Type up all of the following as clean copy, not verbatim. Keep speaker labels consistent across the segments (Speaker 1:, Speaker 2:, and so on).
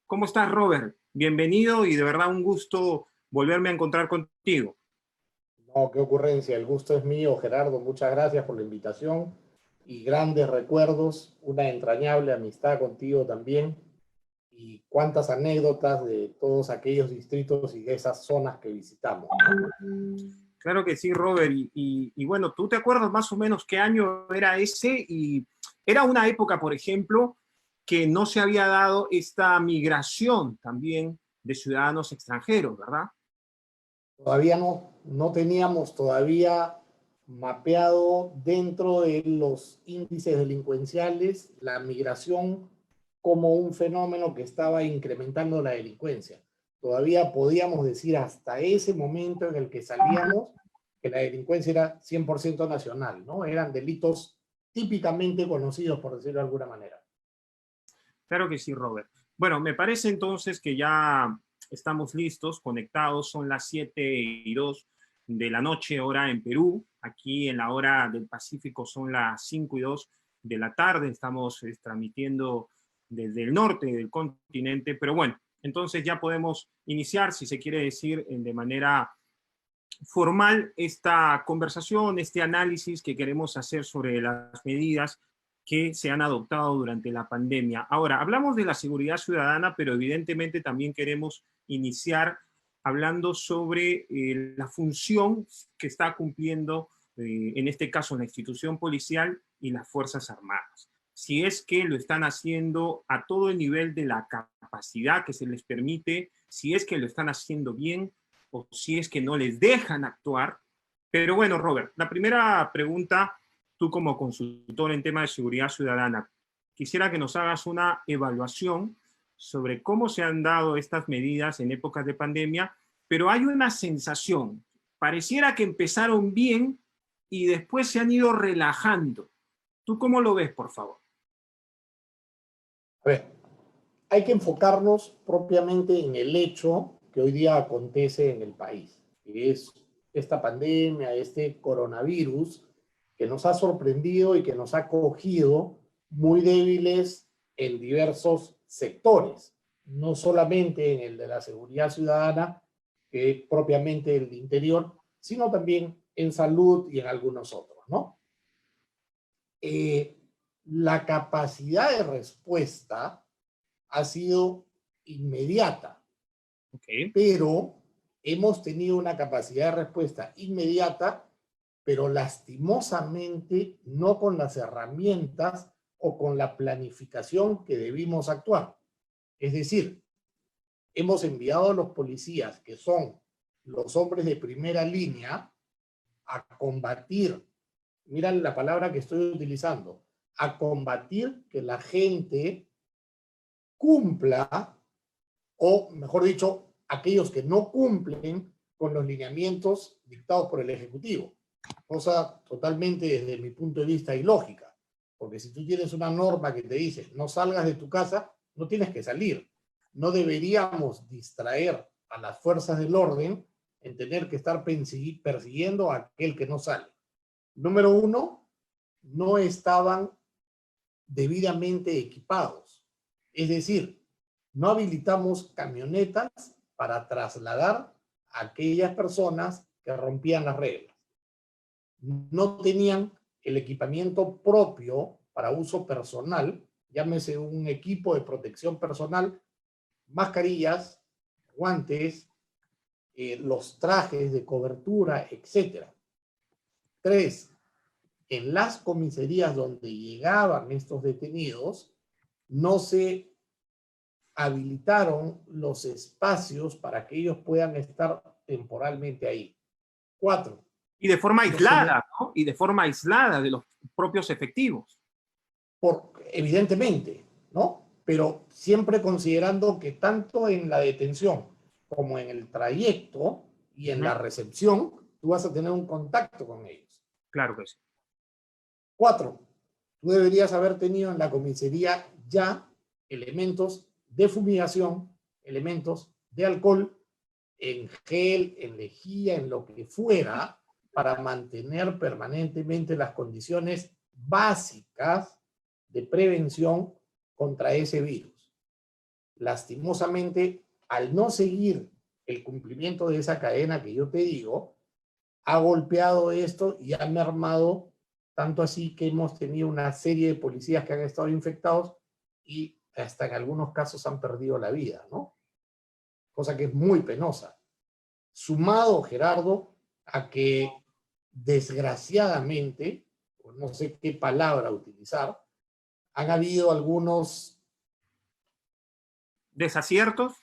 Speaker 1: ¿Cómo estás, Robert? Bienvenido y de verdad un gusto volverme a encontrar contigo.
Speaker 2: No, qué ocurrencia, el gusto es mío, Gerardo, muchas gracias por la invitación y grandes recuerdos, una entrañable amistad contigo también y cuántas anécdotas de todos aquellos distritos y de esas zonas que visitamos, ¿no?
Speaker 1: Claro que sí, Robert. Y bueno, ¿tú te acuerdas más o menos qué año era ese? Y era una época, por ejemplo, que no se había dado esta migración también de ciudadanos extranjeros, ¿verdad?
Speaker 2: Todavía no teníamos todavía mapeado dentro de los índices delincuenciales la migración como un fenómeno que estaba incrementando la delincuencia. Todavía podíamos decir hasta ese momento en el que salíamos que la delincuencia era 100% nacional, ¿no? Eran delitos típicamente conocidos, por decirlo de alguna manera.
Speaker 1: Claro que sí, Robert. Bueno, me parece entonces que ya estamos listos, conectados. Son las 7:02 de la noche, hora en Perú. Aquí en la hora del Pacífico son las 5:02 de la tarde. Estamos transmitiendo desde el norte del continente. Pero bueno, entonces ya podemos iniciar, si se quiere decir, de manera formal esta conversación, este análisis que queremos hacer sobre las medidas que se han adoptado durante la pandemia. Ahora, hablamos de la seguridad ciudadana, pero evidentemente también queremos iniciar hablando sobre la función que está cumpliendo, en este caso, la institución policial y las Fuerzas Armadas. Si es que lo están haciendo a todo el nivel de la capacidad que se les permite, si es que lo están haciendo bien, o si es que no les dejan actuar. Pero bueno, Robert, la primera pregunta, tú como consultor en tema de seguridad ciudadana, quisiera que nos hagas una evaluación sobre cómo se han dado estas medidas en épocas de pandemia, pero hay una sensación, pareciera que empezaron bien y después se han ido relajando. ¿Tú cómo lo ves, por favor?
Speaker 2: A ver, hay que enfocarnos propiamente en el hecho que hoy día acontece en el país, que es esta pandemia, este coronavirus, que nos ha sorprendido y que nos ha cogido muy débiles en diversos sectores, no solamente en el de la seguridad ciudadana, que es propiamente el de interior, sino también en salud y en algunos otros, ¿no? La capacidad de respuesta ha sido inmediata,
Speaker 1: Okay.
Speaker 2: pero hemos tenido una capacidad de respuesta inmediata, pero lastimosamente no con las herramientas o con la planificación que debimos actuar. Es decir, hemos enviado a los policías, que son los hombres de primera línea, a combatir, mira la palabra que estoy utilizando, a combatir que la gente cumpla, o mejor dicho, aquellos que no cumplen con los lineamientos dictados por el Ejecutivo. Cosa totalmente desde mi punto de vista ilógica, porque si tú tienes una norma que te dice no salgas de tu casa, no tienes que salir. No deberíamos distraer a las fuerzas del orden en tener que estar persiguiendo a aquel que no sale. Número uno, no estaban debidamente equipados. Es decir, no habilitamos camionetas para trasladar a aquellas personas que rompían las reglas. No tenían el equipamiento propio para uso personal, llámese un equipo de protección personal, mascarillas, guantes, los trajes de cobertura, etc. Tres, en las comisarías donde llegaban estos detenidos, no se habilitaron los espacios para que ellos puedan estar temporalmente ahí. Cuatro,
Speaker 1: Y de forma
Speaker 2: los
Speaker 1: aislada, ¿no? Y de forma aislada de los propios efectivos.
Speaker 2: evidentemente, ¿no? Pero siempre considerando que tanto en la detención como en el trayecto y en la recepción, tú vas a tener un contacto con ellos.
Speaker 1: Claro que sí.
Speaker 2: Cuatro, tú deberías haber tenido en la comisaría ya elementos de fumigación, elementos de alcohol, en gel, en lejía, en lo que fuera, para mantener permanentemente las condiciones básicas de prevención contra ese virus. lastimosamente, al no seguir el cumplimiento de esa cadena que yo te digo, ha golpeado esto y ha mermado, tanto así que hemos tenido una serie de policías que han estado infectados y hasta en algunos casos han perdido la vida, ¿no? Cosa que es muy penosa. Sumado, Gerardo, a que desgraciadamente, no sé qué palabra utilizar, han habido algunos
Speaker 1: ¿Desaciertos?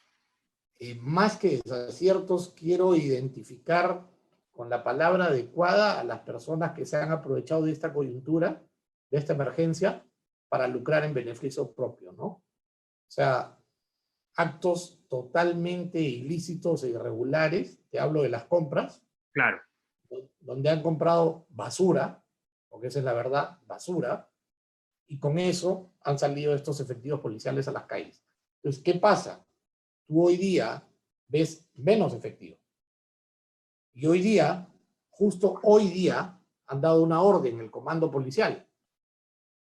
Speaker 2: más que desaciertos, quiero identificar con la palabra adecuada a las personas que se han aprovechado de esta coyuntura, de esta emergencia, para lucrar en beneficio propio, ¿no? O sea, actos totalmente ilícitos e irregulares, te hablo de las compras,
Speaker 1: Claro.
Speaker 2: donde han comprado basura, porque esa es la verdad, basura, y con eso han salido estos efectivos policiales a las calles. Entonces, ¿qué pasa? Tú hoy día ves menos efectivo. Y hoy día, justo hoy día, han dado una orden, el comando policial.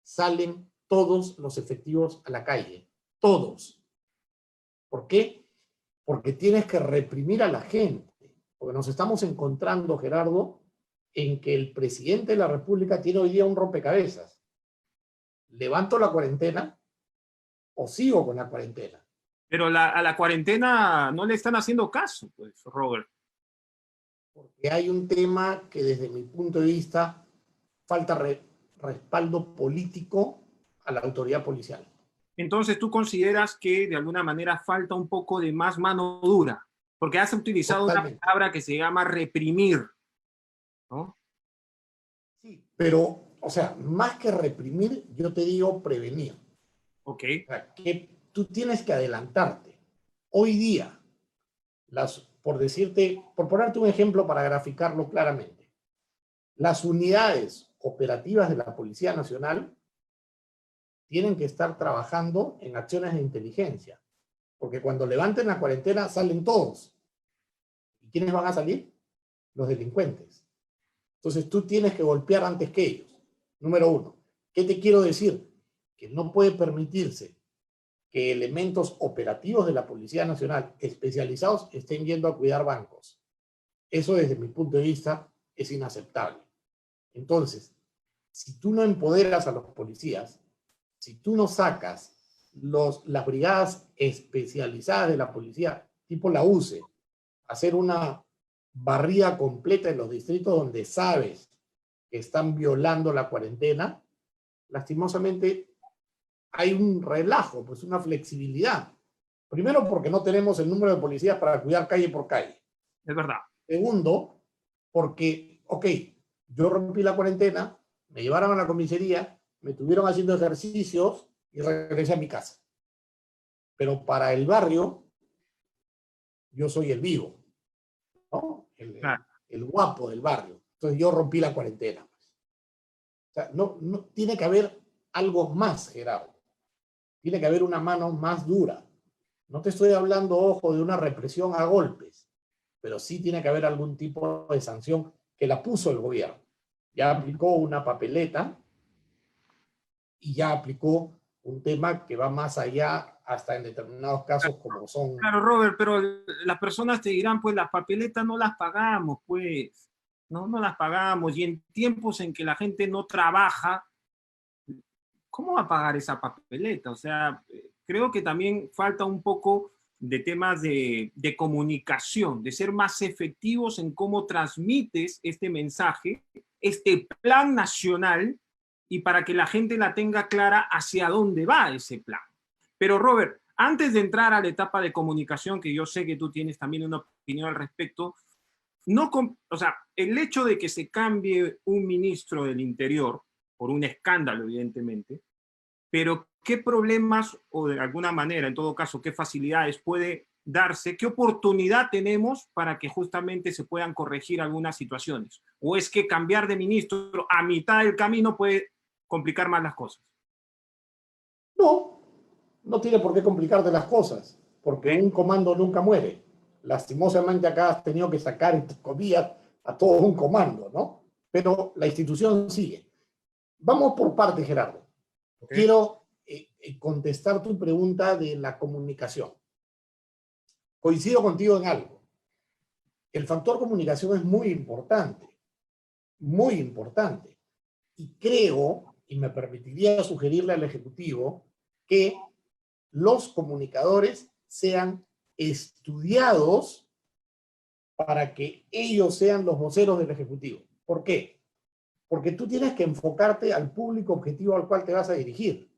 Speaker 2: Salen todos los efectivos a la calle. Todos. ¿Por qué? Porque tienes que reprimir a la gente. Porque nos estamos encontrando, Gerardo, en que el presidente de la República tiene hoy día un rompecabezas. ¿Levanto la cuarentena o sigo con la cuarentena?
Speaker 1: Pero a la cuarentena no le están haciendo caso, pues, Robert.
Speaker 2: Porque hay un tema que desde mi punto de vista falta respaldo político a la autoridad policial.
Speaker 1: Entonces, ¿tú consideras que de alguna manera falta un poco de más mano dura? Porque has utilizado
Speaker 2: Totalmente.
Speaker 1: una palabra que se llama reprimir, ¿no?
Speaker 2: Sí, pero, o sea, más que reprimir, yo te digo prevenir.
Speaker 1: Ok.
Speaker 2: O sea, que tú tienes que adelantarte. Hoy día, por decirte, por ponerte un ejemplo para graficarlo claramente, las unidades operativas de la Policía Nacional tienen que estar trabajando en acciones de inteligencia, porque cuando levanten la cuarentena salen todos. ¿Y quiénes van a salir? Los delincuentes. Entonces tú tienes que golpear antes que ellos. Número uno. ¿Qué te quiero decir? Que no puede permitirse que elementos operativos de la Policía Nacional especializados estén yendo a cuidar bancos. Eso desde mi punto de vista es inaceptable. Entonces, si tú no empoderas a los policías, si tú no sacas las brigadas especializadas de la policía, tipo la UCE, hacer una barrida completa en los distritos donde sabes que están violando la cuarentena, lastimosamente hay un relajo, pues una flexibilidad. Primero, porque no tenemos el número de policías para cuidar calle por calle.
Speaker 1: Es verdad.
Speaker 2: Segundo, porque, ok, yo rompí la cuarentena, me llevaron a la comisaría, me tuvieron haciendo ejercicios y regresé a mi casa. Pero para el barrio, yo soy el vivo, ¿no?
Speaker 1: Claro.
Speaker 2: El guapo del barrio. Entonces yo rompí la cuarentena. O sea, no, tiene que haber algo más, Gerardo. Tiene que haber una mano más dura. No te estoy hablando, ojo, de una represión a golpes, pero sí tiene que haber algún tipo de sanción que la puso el gobierno. Ya aplicó una papeleta y ya aplicó un tema que va más allá hasta en determinados casos como son...
Speaker 1: Claro, Robert, pero las personas te dirán, pues las papeletas no las pagamos, pues, no las pagamos. Y en tiempos en que la gente no trabaja, ¿cómo va a pagar esa papeleta? O sea, creo que también falta un poco de temas de comunicación, de ser más efectivos en cómo transmites este mensaje, este plan nacional, y para que la gente la tenga clara hacia dónde va ese plan. Pero Robert, antes de entrar a la etapa de comunicación, que yo sé que tú tienes también una opinión al respecto, no, o sea, el hecho de que se cambie un ministro del Interior, por un escándalo, evidentemente, pero qué problemas, o de alguna manera, en todo caso, qué facilidades puede darse, qué oportunidad tenemos para que justamente se puedan corregir algunas situaciones. O es que cambiar de ministro a mitad del camino puede complicar más las cosas.
Speaker 2: No, no tiene por qué complicarte las cosas, porque un comando nunca muere. Lastimosamente acá has tenido que sacar, entre comillas, a todo un comando, ¿no? Pero la institución sigue. Vamos por partes, Gerardo.
Speaker 1: Okay.
Speaker 2: Quiero contestar tu pregunta de la comunicación. Coincido contigo en algo. El factor comunicación es muy importante, muy importante. Y creo, y me permitiría sugerirle al Ejecutivo, que los comunicadores sean estudiados para que ellos sean los voceros del Ejecutivo. ¿Por qué? Porque tú tienes que enfocarte al público objetivo al cual te vas a dirigir.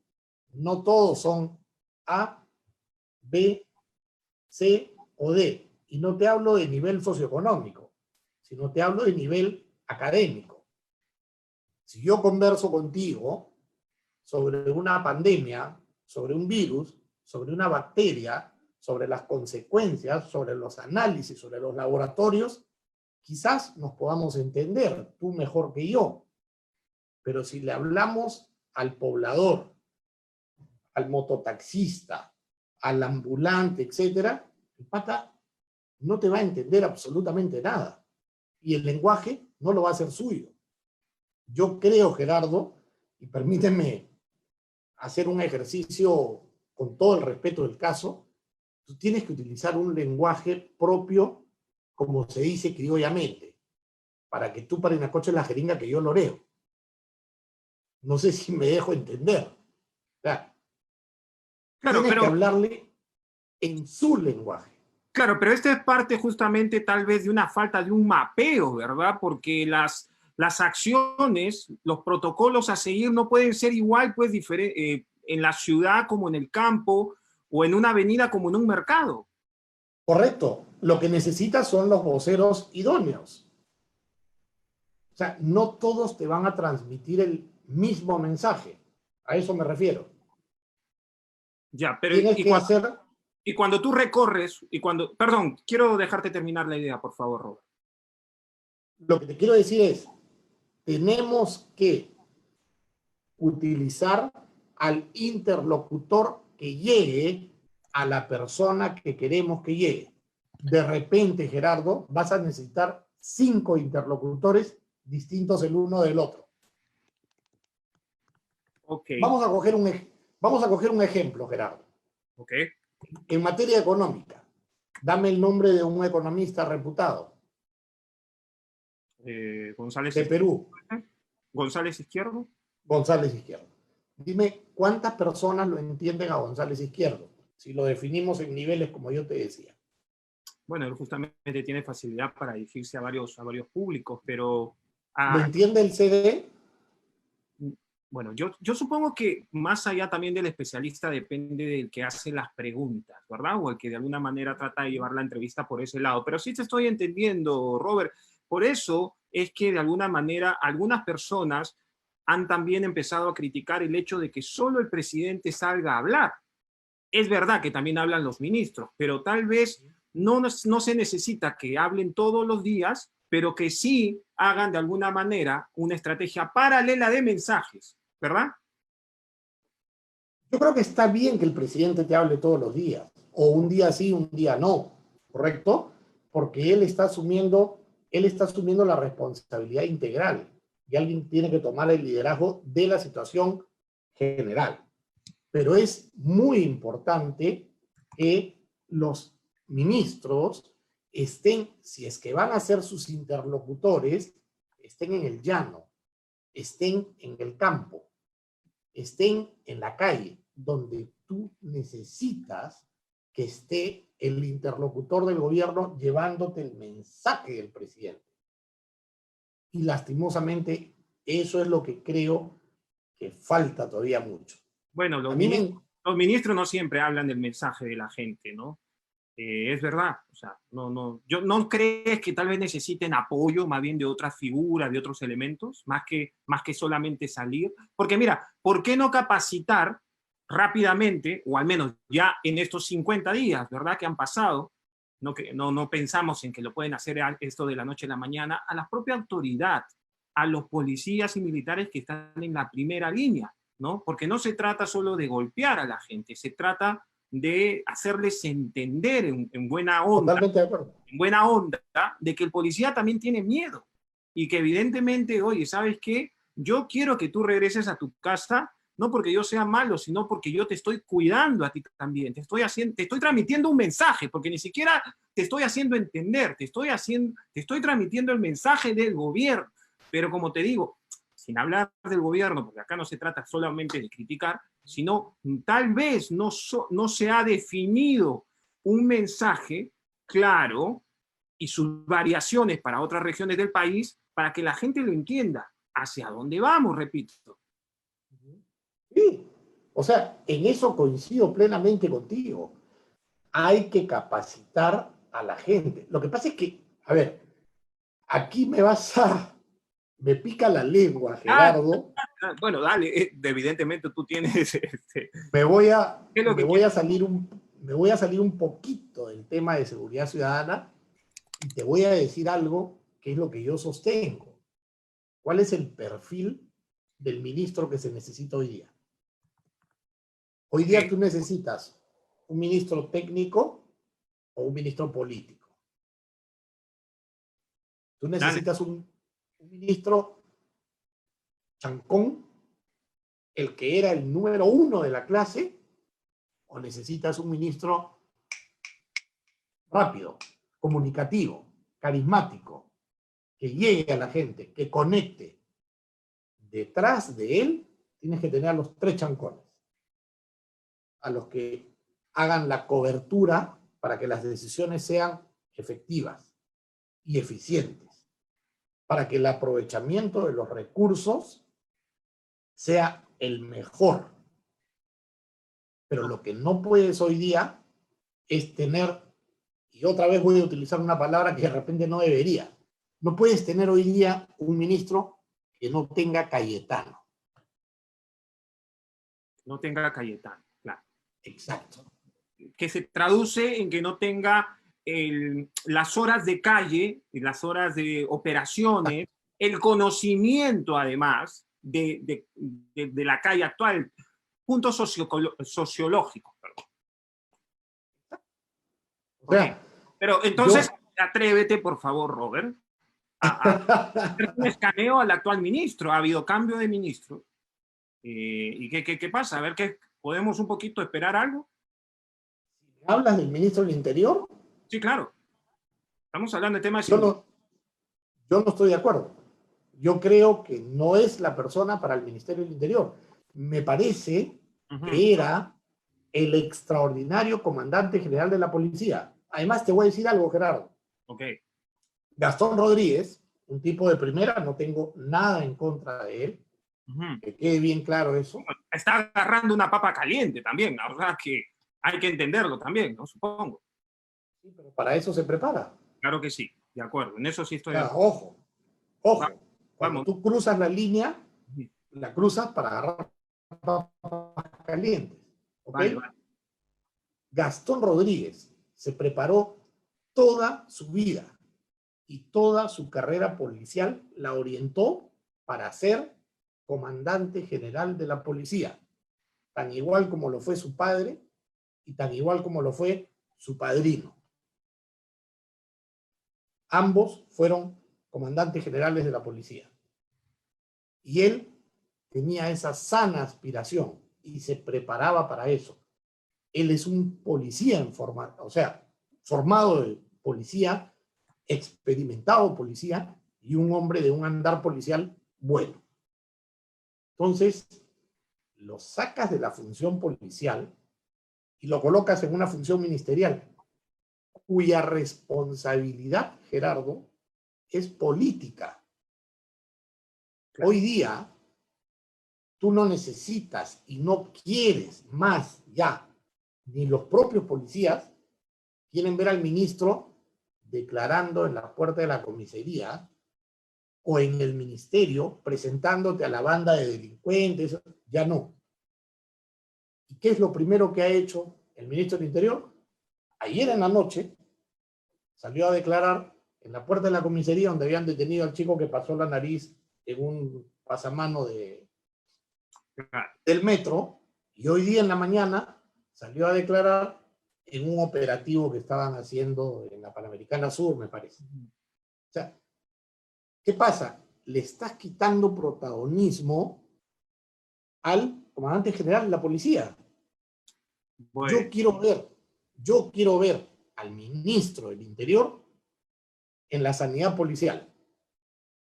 Speaker 2: No todos son A, B, C o D. Y no te hablo de nivel socioeconómico, sino te hablo de nivel académico. Si yo converso contigo sobre una pandemia, sobre un virus, sobre una bacteria, sobre las consecuencias, sobre los análisis, sobre los laboratorios, quizás nos podamos entender, tú mejor que yo. Pero si le hablamos al poblador, al mototaxista, al ambulante, etcétera, el pata no te va a entender absolutamente nada. Y el lenguaje no lo va a hacer suyo. Yo creo, Gerardo, y permíteme hacer un ejercicio con todo el respeto del caso, tú tienes que utilizar un lenguaje propio, como se dice criollamente, para que tú parinacoches la jeringa que yo loreo. No sé si me dejo entender. O sea,
Speaker 1: Claro,
Speaker 2: tienes
Speaker 1: pero,
Speaker 2: que hablarle en su lenguaje.
Speaker 1: claro, pero esta es parte justamente tal vez de una falta de un mapeo, ¿verdad? Porque las acciones, los protocolos a seguir no pueden ser igual, pues, en la ciudad como en el campo, o en una avenida como en un mercado.
Speaker 2: Correcto. Lo que necesitas son los voceros idóneos. O sea, no todos te van a transmitir el mismo mensaje. A eso me refiero.
Speaker 1: Ya, pero
Speaker 2: Tienes que hacer,
Speaker 1: y cuando tú recorres, perdón, quiero dejarte terminar la idea, por favor, Robert.
Speaker 2: lo que te quiero decir es, tenemos que utilizar al interlocutor que llegue a la persona que queremos que llegue. De repente, Gerardo, vas a necesitar 5 interlocutores distintos el uno del otro.
Speaker 1: Ok.
Speaker 2: Vamos a coger un ejemplo, Gerardo.
Speaker 1: Ok.
Speaker 2: En materia económica, dame el nombre de un economista reputado
Speaker 1: González
Speaker 2: de
Speaker 1: Izquierdo.
Speaker 2: Perú,
Speaker 1: González Izquierdo.
Speaker 2: González Izquierdo. Dime cuántas personas lo entienden a González Izquierdo, si lo definimos en niveles como yo te decía.
Speaker 1: Bueno, él justamente tiene facilidad para dirigirse a varios públicos, pero
Speaker 2: ¿Lo entiende el CD?
Speaker 1: bueno, yo supongo que más allá también del especialista depende del que hace las preguntas, ¿verdad? O el que de alguna manera trata de llevar la entrevista por ese lado. Pero sí te estoy entendiendo, Robert. Por eso es que de alguna manera algunas personas han también empezado a criticar el hecho de que solo el presidente salga a hablar. Es verdad que también hablan los ministros, pero tal vez no se necesita que hablen todos los días, pero que sí hagan de alguna manera una estrategia paralela de mensajes, ¿verdad?
Speaker 2: Yo creo que está bien que el presidente te hable todos los días, o un día sí, un día no, ¿correcto? Porque él está asumiendo la responsabilidad integral y alguien tiene que tomar el liderazgo de la situación general. Pero es muy importante que los ministros estén, si es que van a ser sus interlocutores, estén en el llano, estén en el campo, estén en la calle, donde tú necesitas que esté el interlocutor del gobierno llevándote el mensaje del presidente. Y lastimosamente, eso es lo que creo que falta todavía mucho.
Speaker 1: Bueno,
Speaker 2: A mí me,
Speaker 1: los ministros no siempre hablan del mensaje de la gente, ¿no? Es verdad, o sea, yo no crees que tal vez necesiten apoyo más bien de otras figuras, de otros elementos, más que solamente salir, porque mira, ¿por qué no capacitar rápidamente, o al menos ya en estos 50 días, ¿verdad? Que han pasado, no pensamos en que lo pueden hacer esto de la noche a la mañana, a la propia autoridad, a los policías y militares que están en la primera línea, ¿no? Porque no se trata solo de golpear a la gente, se trata de hacerles entender
Speaker 2: totalmente de acuerdo.
Speaker 1: en buena onda, de que el policía también tiene miedo y que evidentemente, oye, ¿sabes qué? Yo quiero que tú regreses a tu casa, no porque yo sea malo, sino porque yo te estoy cuidando a ti también, te estoy transmitiendo un mensaje, porque ni siquiera te estoy haciendo entender, te estoy transmitiendo el mensaje del gobierno. Pero como te digo, sin hablar del gobierno, porque acá no se trata solamente de criticar, sino tal vez no se ha definido un mensaje claro y sus variaciones para otras regiones del país para que la gente lo entienda. ¿Hacia dónde vamos? Repito.
Speaker 2: Sí, o sea, en eso coincido plenamente contigo. Hay que capacitar a la gente. Lo que pasa es que, a ver, aquí me pica la lengua,
Speaker 1: Ah,
Speaker 2: Gerardo.
Speaker 1: bueno, dale, evidentemente tú tienes
Speaker 2: Me voy a,
Speaker 1: ¿qué es lo
Speaker 2: me
Speaker 1: que
Speaker 2: voy
Speaker 1: quieres?
Speaker 2: a salir me voy a salir un poquito del tema de seguridad ciudadana y te voy a decir algo que es lo que yo sostengo. ¿Cuál es el perfil del ministro que se necesita hoy día? Hoy día tú necesitas un ministro técnico o un ministro político. Tú
Speaker 1: Dale.
Speaker 2: necesitas un ministro chancón, el que era el número uno de la clase, o necesitas un ministro rápido, comunicativo, carismático, que llegue a la gente, que conecte. Detrás de él tienes que tener a los tres chancones, a los que hagan la cobertura para que las decisiones sean efectivas y eficientes, para que el aprovechamiento de los recursos sea el mejor. Pero lo que no puedes hoy día es tener, y otra vez voy a utilizar una palabra que de repente no debería, no puedes tener hoy día un ministro que no tenga Cayetano.
Speaker 1: No tenga Cayetano, claro.
Speaker 2: Exacto.
Speaker 1: Que se traduce en que no tenga las horas de calle, las horas de operaciones, el conocimiento además de la calle actual, punto sociológico.
Speaker 2: O sea,
Speaker 1: pero entonces, atrévete, por favor, Robert, a hacer un escaneo al actual ministro. Ha habido cambio de ministro. ¿Y qué pasa? A ver, ¿podemos un poquito esperar algo?
Speaker 2: ¿Hablas del ministro del Interior?
Speaker 1: Sí, claro. Estamos hablando de temas de
Speaker 2: Yo
Speaker 1: seguridad.
Speaker 2: no, yo no estoy de acuerdo. Yo creo que no es la persona para el Ministerio del Interior. Me parece que era el extraordinario comandante general de la policía. Además, te voy a decir algo, Gerardo.
Speaker 1: Okay.
Speaker 2: Gastón Rodríguez, un tipo de primera, no tengo nada en contra de él. Que quede bien claro eso.
Speaker 1: Está agarrando una papa caliente también, la verdad que hay que entenderlo también, ¿no? Supongo.
Speaker 2: Sí, pero para eso se prepara.
Speaker 1: Claro que sí, de acuerdo, en eso sí estoy de acuerdo.
Speaker 2: Ojo, ojo. Cuando
Speaker 1: Vamos.
Speaker 2: tú cruzas la línea, la cruzas para agarrar papas calientes. ¿Ok?
Speaker 1: Vale, vale.
Speaker 2: Gastón Rodríguez se preparó toda su vida y toda su carrera policial la orientó para ser comandante general de la policía, tan igual como lo fue su padre y tan igual como lo fue su padrino. Ambos fueron comandantes generales de la policía. Y él tenía esa sana aspiración y se preparaba para eso. Él es un policía formado de policía, experimentado policía y un hombre de un andar policial bueno. Entonces, lo sacas de la función policial y lo colocas en una función ministerial, cuya responsabilidad, Gerardo, es política. Claro. Hoy día, tú no necesitas y no quieres más ya, ni los propios policías quieren ver al ministro declarando en la puerta de la comisaría o en el ministerio presentándote a la banda de delincuentes, ya no. ¿Y qué es lo primero que ha hecho el ministro del Interior? Ayer en la noche salió a declarar en la puerta de la comisaría donde habían detenido al chico que pasó la nariz en un pasamano del metro, y hoy día en la mañana salió a declarar en un operativo que estaban haciendo en la Panamericana Sur, me parece. O sea, ¿qué pasa? Le estás quitando protagonismo al comandante general de la policía.
Speaker 1: Bueno,
Speaker 2: Yo quiero ver al ministro del Interior en la sanidad policial,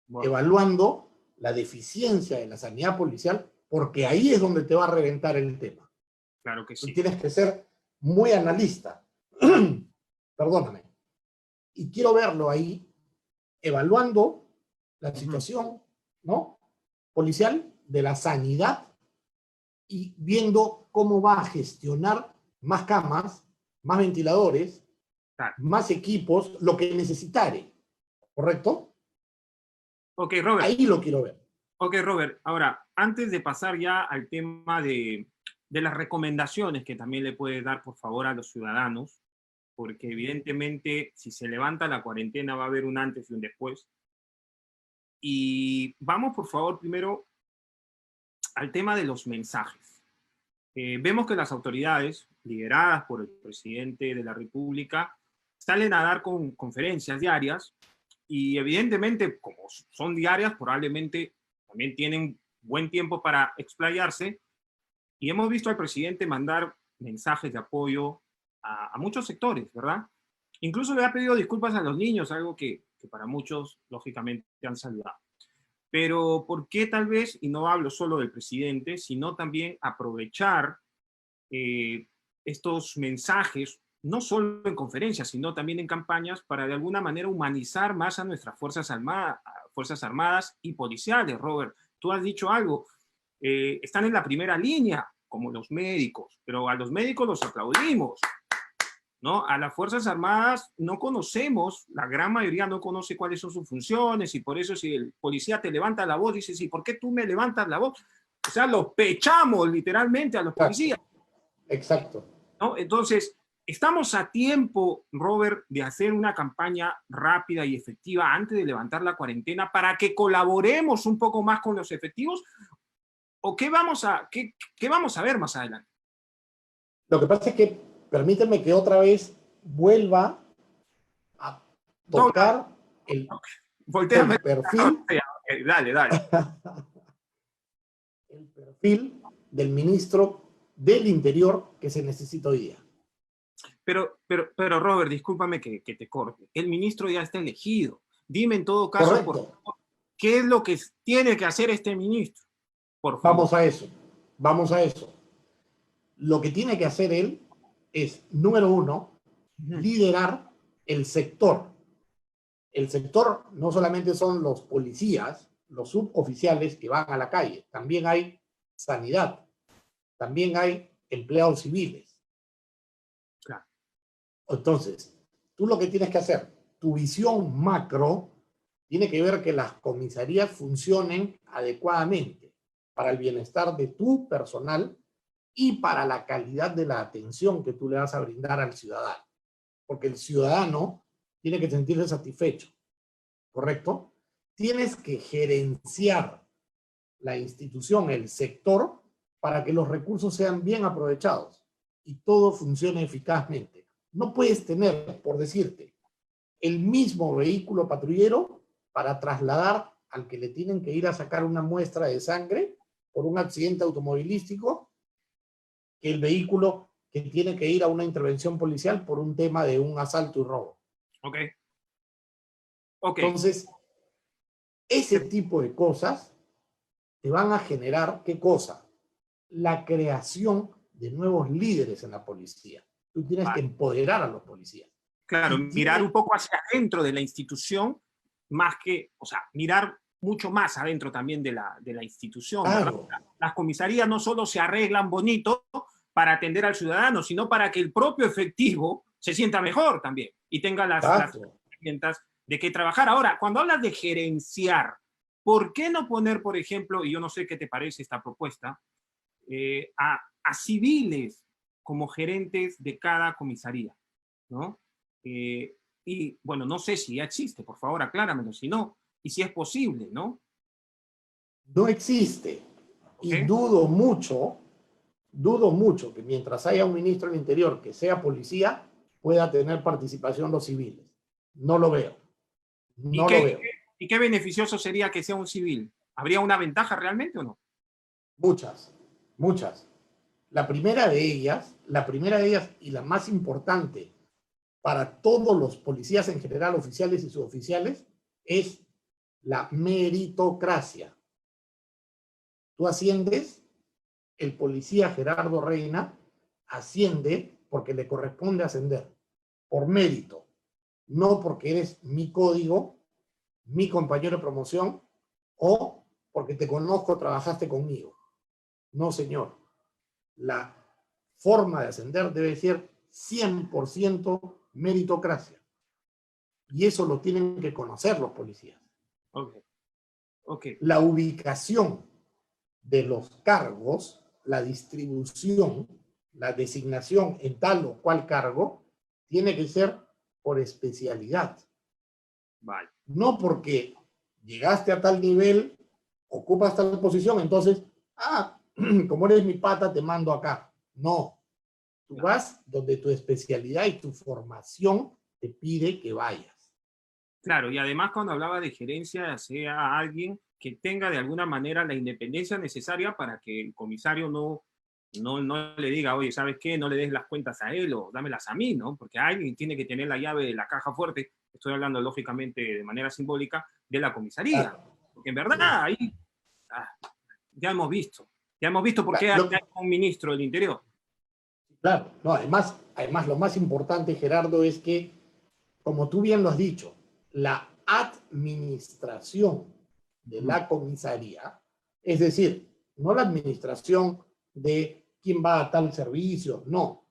Speaker 1: bueno,
Speaker 2: evaluando la deficiencia de la sanidad policial, porque ahí es donde te va a reventar el tema.
Speaker 1: claro que
Speaker 2: Tú
Speaker 1: sí.
Speaker 2: tienes que ser muy analista. Perdóname. Y quiero verlo ahí evaluando la situación, ¿no?, policial de la sanidad y viendo cómo va a gestionar más camas, más ventiladores,
Speaker 1: Claro.
Speaker 2: más equipos, lo que necesitare. ¿Correcto?
Speaker 1: Ok, Robert.
Speaker 2: Ahí lo quiero ver.
Speaker 1: Ok, Robert. Ahora, antes de pasar ya al tema de las recomendaciones que también le puede dar, por favor, a los ciudadanos, porque evidentemente si se levanta la cuarentena va a haber un antes y un después. Y vamos, por favor, primero al tema de los mensajes. Vemos que las autoridades, lideradas por el presidente de la República, salen a dar conferencias diarias y evidentemente, como son diarias, probablemente también tienen buen tiempo para explayarse y hemos visto al presidente mandar mensajes de apoyo a muchos sectores, ¿verdad? Incluso le ha pedido disculpas a los niños, algo que para muchos, lógicamente, han saludado. Pero ¿por qué tal vez, y no hablo solo del presidente, sino también aprovechar eh, estos mensajes, no solo en conferencias, sino también en campañas, para de alguna manera humanizar más a nuestras Fuerzas Armadas y policiales? Robert, tú has dicho algo, están en la primera línea, como los médicos, pero a los médicos los aplaudimos, ¿no? A las Fuerzas Armadas no conocemos, la gran mayoría no conoce cuáles son sus funciones y por eso si el policía te levanta la voz, dices, ¿y por qué tú me levantas la voz? O sea, los pechamos literalmente a los policías.
Speaker 2: Exacto.
Speaker 1: ¿No? Entonces, estamos a tiempo, Robert, de hacer una campaña rápida y efectiva antes de levantar la cuarentena para que colaboremos un poco más con los efectivos. ¿O qué vamos a ver más adelante?
Speaker 2: Lo que pasa es que, permíteme que otra vez vuelva a tocar el perfil,
Speaker 1: Dale, dale.
Speaker 2: el perfil del ministro del Interior que se necesita hoy día.
Speaker 1: Pero Robert, discúlpame que te corte. El ministro ya está elegido. Dime en todo caso, por favor, ¿qué es lo que tiene que hacer este ministro? Por favor.
Speaker 2: Vamos a eso. Lo que tiene que hacer él es, número uno, liderar el sector. El sector no solamente son los policías, los suboficiales que van a la calle, también hay sanidad, también hay empleados civiles.
Speaker 1: Claro.
Speaker 2: Entonces, tú lo que tienes que hacer, tu visión macro, tiene que ver que las comisarías funcionen adecuadamente para el bienestar de tu personal y para la calidad de la atención que tú le vas a brindar al ciudadano. Porque el ciudadano tiene que sentirse satisfecho, ¿correcto? Tienes que gerenciar la institución, el sector, para que los recursos sean bien aprovechados y todo funcione eficazmente. No puedes tener, por decirte, el mismo vehículo patrullero para trasladar al que le tienen que ir a sacar una muestra de sangre por un accidente automovilístico que el vehículo que tiene que ir a una intervención policial por un tema de un asalto y robo.
Speaker 1: Ok.
Speaker 2: Entonces, ese tipo de cosas te van a generar, ¿qué cosa? La creación de nuevos líderes en la policía. Tú tienes que empoderar a los policías.
Speaker 1: Claro, mirar un poco hacia adentro de la institución, más que, o sea, mirar mucho más adentro también de la institución.
Speaker 2: Claro.
Speaker 1: Las comisarías no solo se arreglan bonito para atender al ciudadano, sino para que el propio efectivo se sienta mejor también y tenga las herramientas de que trabajar. Ahora, cuando hablas de gerenciar, ¿por qué no poner, por ejemplo, y yo no sé qué te parece esta propuesta, a civiles como gerentes de cada comisaría, ¿no? Y bueno, no sé si ya existe, por favor, acláramelo, si no, y si es posible, ¿no?
Speaker 2: No existe. Y dudo mucho que mientras haya un ministro del Interior que sea policía, pueda tener participación los civiles. No lo veo. No lo veo.
Speaker 1: ¿Y qué beneficioso sería que sea un civil? ¿Habría una ventaja realmente o no?
Speaker 2: Muchas. Muchas. La primera de ellas y la más importante para todos los policías en general, oficiales y suboficiales, es la meritocracia. Tú asciendes, el policía Gerardo Reina asciende porque le corresponde ascender, por mérito, no porque eres mi código, mi compañero de promoción o porque te conozco, trabajaste conmigo. No, señor. La forma de ascender debe ser 100% meritocracia. Y eso lo tienen que conocer los policías.
Speaker 1: Ok, ok.
Speaker 2: La ubicación de los cargos, la distribución, la designación en tal o cual cargo, tiene que ser por especialidad.
Speaker 1: Vale.
Speaker 2: No porque llegaste a tal nivel, ocupas tal posición, entonces, como eres mi pata, te mando acá. No. Tú vas donde tu especialidad y tu formación te pide que vayas.
Speaker 1: Claro, y además cuando hablaba de gerencia, sea alguien que tenga de alguna manera la independencia necesaria para que el comisario no le diga, oye, ¿sabes qué? No le des las cuentas a él o dámelas a mí, ¿no? Porque alguien tiene que tener la llave de la caja fuerte, estoy hablando lógicamente de manera simbólica, de la comisaría.
Speaker 2: Claro.
Speaker 1: Porque en verdad ahí ah, ya hemos visto por qué hay un ministro del Interior.
Speaker 2: Claro, no, además, lo más importante, Gerardo, es que, como tú bien lo has dicho, la administración de la comisaría, es decir, no la administración de quién va a tal servicio, no,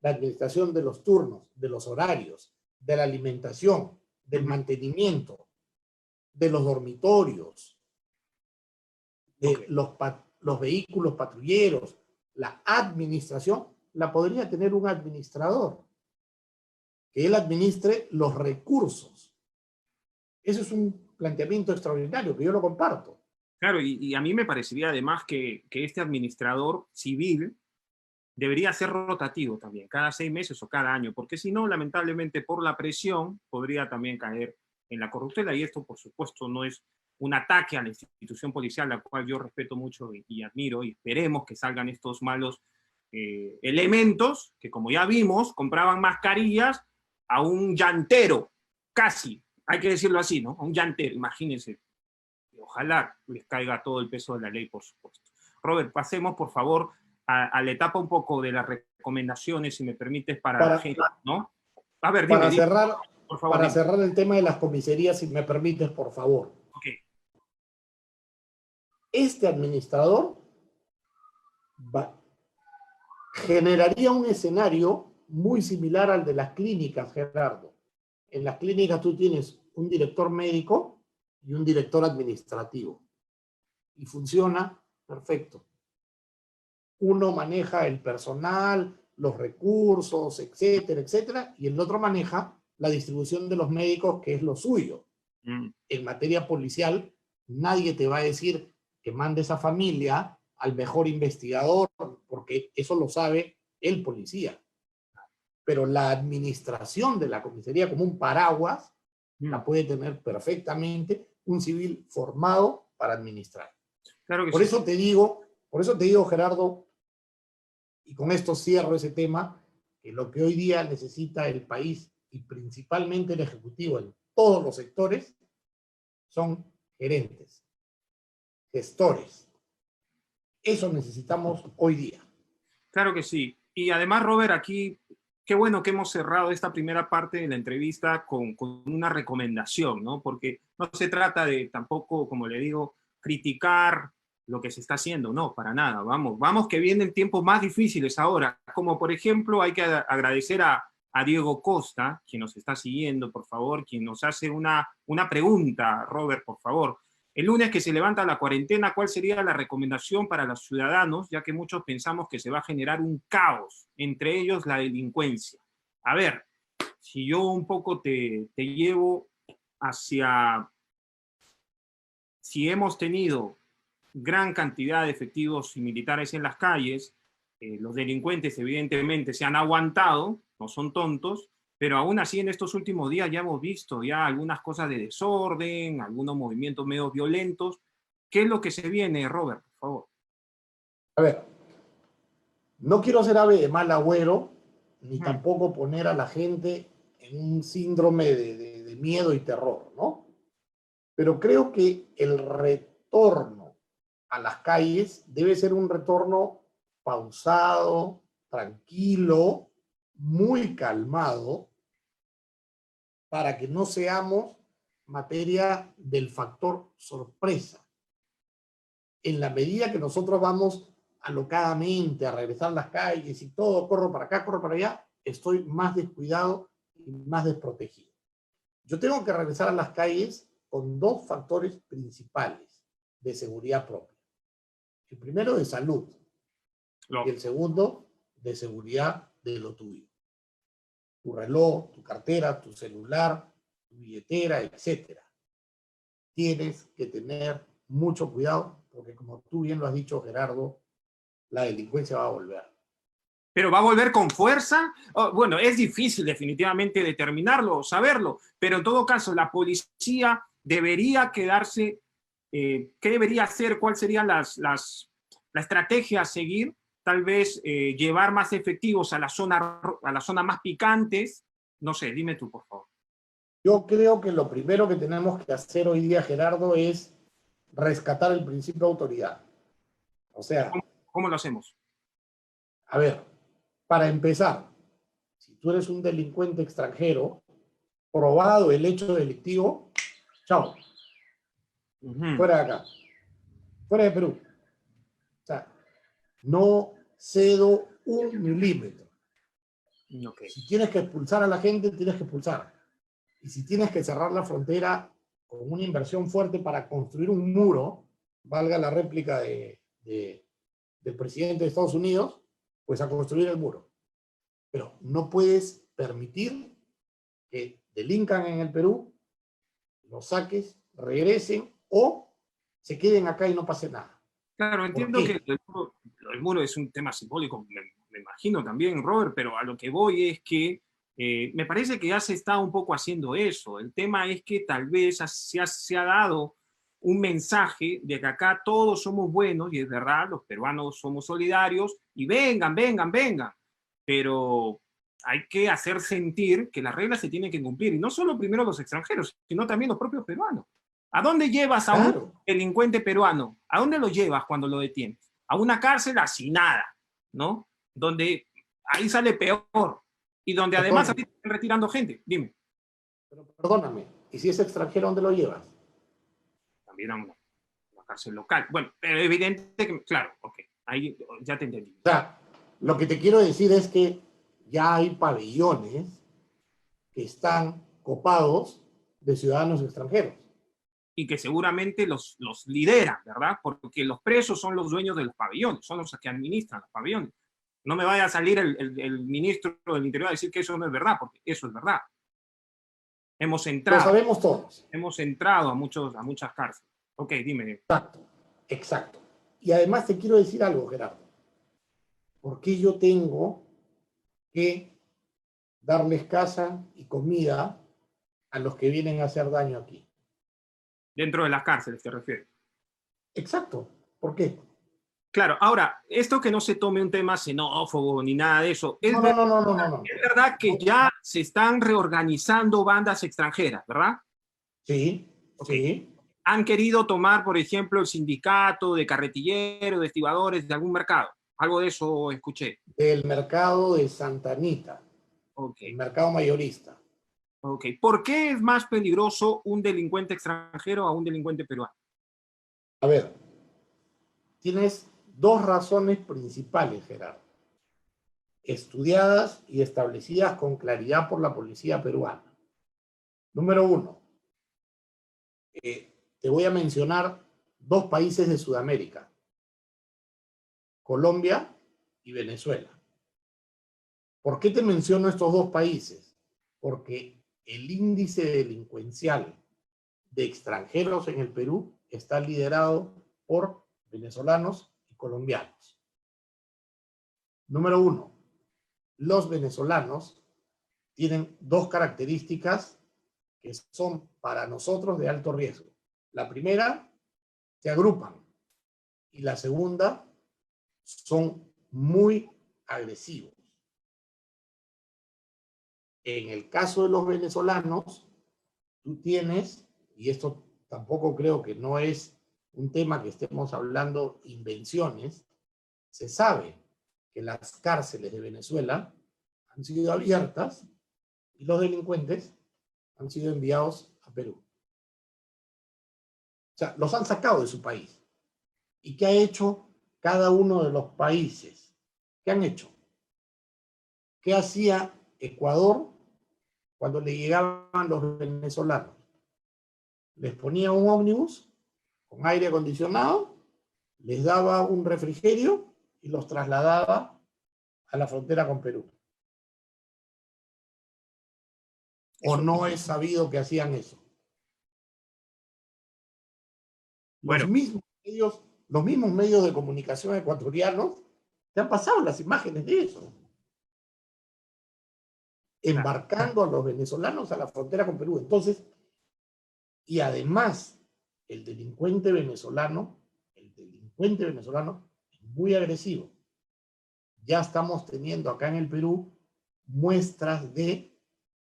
Speaker 2: la administración de los turnos, de los horarios, de la alimentación, del mantenimiento, de los dormitorios, de los vehículos patrulleros, la administración la podría tener un administrador, que él administre los recursos. Ese es un planteamiento extraordinario que yo lo comparto.
Speaker 1: Claro, y a mí me parecería además que este administrador civil debería ser rotativo también, cada 6 meses o cada año, porque si no, lamentablemente, por la presión, podría también caer en la corruptela, y esto, por supuesto, no es un ataque a la institución policial, la cual yo respeto mucho y admiro, y esperemos que salgan estos malos elementos, que como ya vimos, compraban mascarillas a un llantero, casi, hay que decirlo así, ¿no? A un llantero, imagínense. Ojalá les caiga todo el peso de la ley, por supuesto. Robert, pasemos, por favor, a la etapa un poco de las recomendaciones, si me permites, para la gente, ¿no? A ver, dime, por favor.
Speaker 2: Para cerrar el tema de las comisarías, si me permites, por favor.
Speaker 1: Ok.
Speaker 2: Este administrador generaría un escenario muy similar al de las clínicas, Gerardo. En las clínicas tú tienes un director médico y un director administrativo. Y funciona perfecto. Uno maneja el personal, los recursos, etcétera, etcétera, y el otro maneja la distribución de los médicos, que es lo suyo. En materia policial, nadie te va a decir que mandes a familia al mejor investigador, porque eso lo sabe el policía. Pero la administración de la comisaría como un paraguas la puede tener perfectamente un civil formado para administrar.
Speaker 1: Claro que
Speaker 2: por eso te digo, Gerardo, y con esto cierro ese tema, que lo que hoy día necesita el país y principalmente el Ejecutivo en todos los sectores son gerentes, gestores. Eso necesitamos hoy día.
Speaker 1: Claro que sí. Y además, Robert, aquí, qué bueno que hemos cerrado esta primera parte de la entrevista con una recomendación, ¿no? Porque no se trata de tampoco, como le digo, criticar lo que se está haciendo, no, para nada. Vamos que vienen tiempos más difíciles ahora, como por ejemplo hay que agradecer a Diego Costa, quien nos está siguiendo, por favor, quien nos hace una pregunta, Robert, por favor. El lunes que se levanta la cuarentena, ¿cuál sería la recomendación para los ciudadanos? Ya que muchos pensamos que se va a generar un caos, entre ellos la delincuencia. A ver, si yo un poco te llevo hacia... Si hemos tenido gran cantidad de efectivos y militares en las calles, los delincuentes evidentemente se han aguantado, no son tontos, pero aún así en estos últimos días ya hemos visto ya algunas cosas de desorden, algunos movimientos medio violentos. ¿Qué es lo que se viene, Robert, por favor?
Speaker 2: A ver, No quiero ser ave de mal agüero, ni
Speaker 1: Ujú.
Speaker 2: tampoco poner a la gente en un síndrome de miedo y terror, ¿no? Pero creo que el retorno a las calles debe ser un retorno pausado, tranquilo, muy calmado, para que no seamos materia del factor sorpresa. En la medida que nosotros vamos alocadamente a regresar a las calles y todo, corro para acá, corro para allá, estoy más descuidado y más desprotegido. Yo tengo que regresar a las calles con dos factores principales de seguridad propia. El primero de salud y el
Speaker 1: Lógico.
Speaker 2: segundo de seguridad de lo tuyo. Tu reloj, tu cartera, tu celular, tu billetera, etcétera. Tienes que tener mucho cuidado porque, como tú bien lo has dicho, Gerardo, la delincuencia va a volver.
Speaker 1: Pero va a volver con fuerza. Oh, bueno, es difícil definitivamente determinarlo o saberlo, pero en todo caso la policía debería quedarse, ¿qué debería hacer? ¿Cuál sería la estrategia a seguir? Tal vez llevar más efectivos a la zona más picantes. No sé, dime tú, por favor.
Speaker 2: Yo creo que lo primero que tenemos que hacer hoy día, Gerardo, es rescatar el principio de autoridad. O sea,
Speaker 1: ¿Cómo lo hacemos?
Speaker 2: a ver, para empezar, si tú eres un delincuente extranjero, probado el hecho delictivo, chao,
Speaker 1: Uh -huh.
Speaker 2: fuera de acá, fuera de Perú. O sea, no cedo un milímetro.
Speaker 1: Okay.
Speaker 2: Si tienes que expulsar a la gente, tienes que expulsar. Y si tienes que cerrar la frontera con una inversión fuerte para construir un muro, valga la réplica del presidente de Estados Unidos, pues a construir el muro. Pero no puedes permitir que delincan en el Perú, los saques, regresen o se queden acá y no pase nada.
Speaker 1: Claro,
Speaker 2: ¿Por
Speaker 1: entiendo que
Speaker 2: qué?
Speaker 1: el muro es un tema simbólico, me imagino también, Robert, pero a lo que voy es que me parece que ya se está un poco haciendo eso. El tema es que tal vez se ha dado un mensaje de que acá todos somos buenos, y es verdad, los peruanos somos solidarios, y vengan, vengan, vengan. Pero hay que hacer sentir que las reglas se tienen que cumplir, y no solo primero los extranjeros, sino también los propios peruanos. ¿A dónde llevas a un
Speaker 2: Claro.
Speaker 1: delincuente peruano? ¿A dónde lo llevas cuando lo detienes? A una cárcel hacinada, ¿no? Donde ahí sale peor y donde además
Speaker 2: Perdóname,
Speaker 1: están retirando gente. Dime.
Speaker 2: pero perdóname. ¿Y si es extranjero, dónde lo llevas?
Speaker 1: También a una cárcel local. Bueno, pero evidente que, claro, ok, ahí ya te entendí.
Speaker 2: O sea, lo que te quiero decir es que ya hay pabellones que están copados de ciudadanos extranjeros.
Speaker 1: Y que seguramente los lideran, ¿verdad? Porque los presos son los dueños de los pabellones, son los que administran los pabellones. No me vaya a salir el ministro del Interior a decir que eso no es verdad, porque eso es verdad. Hemos
Speaker 2: Lo
Speaker 1: entrado,
Speaker 2: sabemos todos.
Speaker 1: hemos entrado a muchas cárceles. Ok, dime.
Speaker 2: Exacto, exacto. Y además te quiero decir algo, Gerardo. ¿Por qué yo tengo que darles casa y comida a los que vienen a hacer daño aquí?
Speaker 1: Dentro de las cárceles, te refieres.
Speaker 2: Exacto. ¿Por qué?
Speaker 1: Claro, ahora, esto que no se tome un tema xenófobo ni nada de eso,
Speaker 2: No, no, no, no, no, no, no.
Speaker 1: es verdad que ya se están reorganizando bandas extranjeras, ¿verdad?
Speaker 2: Sí,
Speaker 1: Ok.
Speaker 2: sí.
Speaker 1: Han querido tomar, por ejemplo, el sindicato de carretilleros, de estibadores de algún mercado. Algo de eso escuché.
Speaker 2: Del mercado de Santa Anita,
Speaker 1: Ok,
Speaker 2: el mercado mayorista.
Speaker 1: ok. ¿Por qué es más peligroso un delincuente extranjero a un delincuente peruano?
Speaker 2: A ver, tienes dos razones principales, Gerardo, estudiadas y establecidas con claridad por la policía peruana. Número uno, te voy a mencionar dos países de Sudamérica, Colombia y Venezuela. ¿Por qué te menciono estos dos países? Porque el índice delincuencial de extranjeros en el Perú está liderado por venezolanos y colombianos. Número uno, los venezolanos tienen dos características que son para nosotros de alto riesgo. La primera, se agrupan, y la segunda, son muy agresivos. En el caso de los venezolanos, tú tienes, y esto tampoco creo que no es un tema que estemos hablando invenciones, se sabe que las cárceles de Venezuela han sido abiertas y los delincuentes han sido enviados a Perú. O sea, los han sacado de su país. ¿Y qué ha hecho cada uno de los países? ¿Qué han hecho? ¿Qué hacía Ecuador cuando le llegaban los venezolanos? Les ponía un ómnibus con aire acondicionado, les daba un refrigerio y los trasladaba a la frontera con Perú. ¿O no es sabido que hacían eso?
Speaker 1: Bueno,
Speaker 2: Los mismos medios de comunicación ecuatorianos te han pasado las imágenes de eso. Embarcando a los venezolanos a la frontera con Perú. Entonces, y además, el delincuente venezolano es muy agresivo. Ya estamos teniendo acá en el Perú muestras de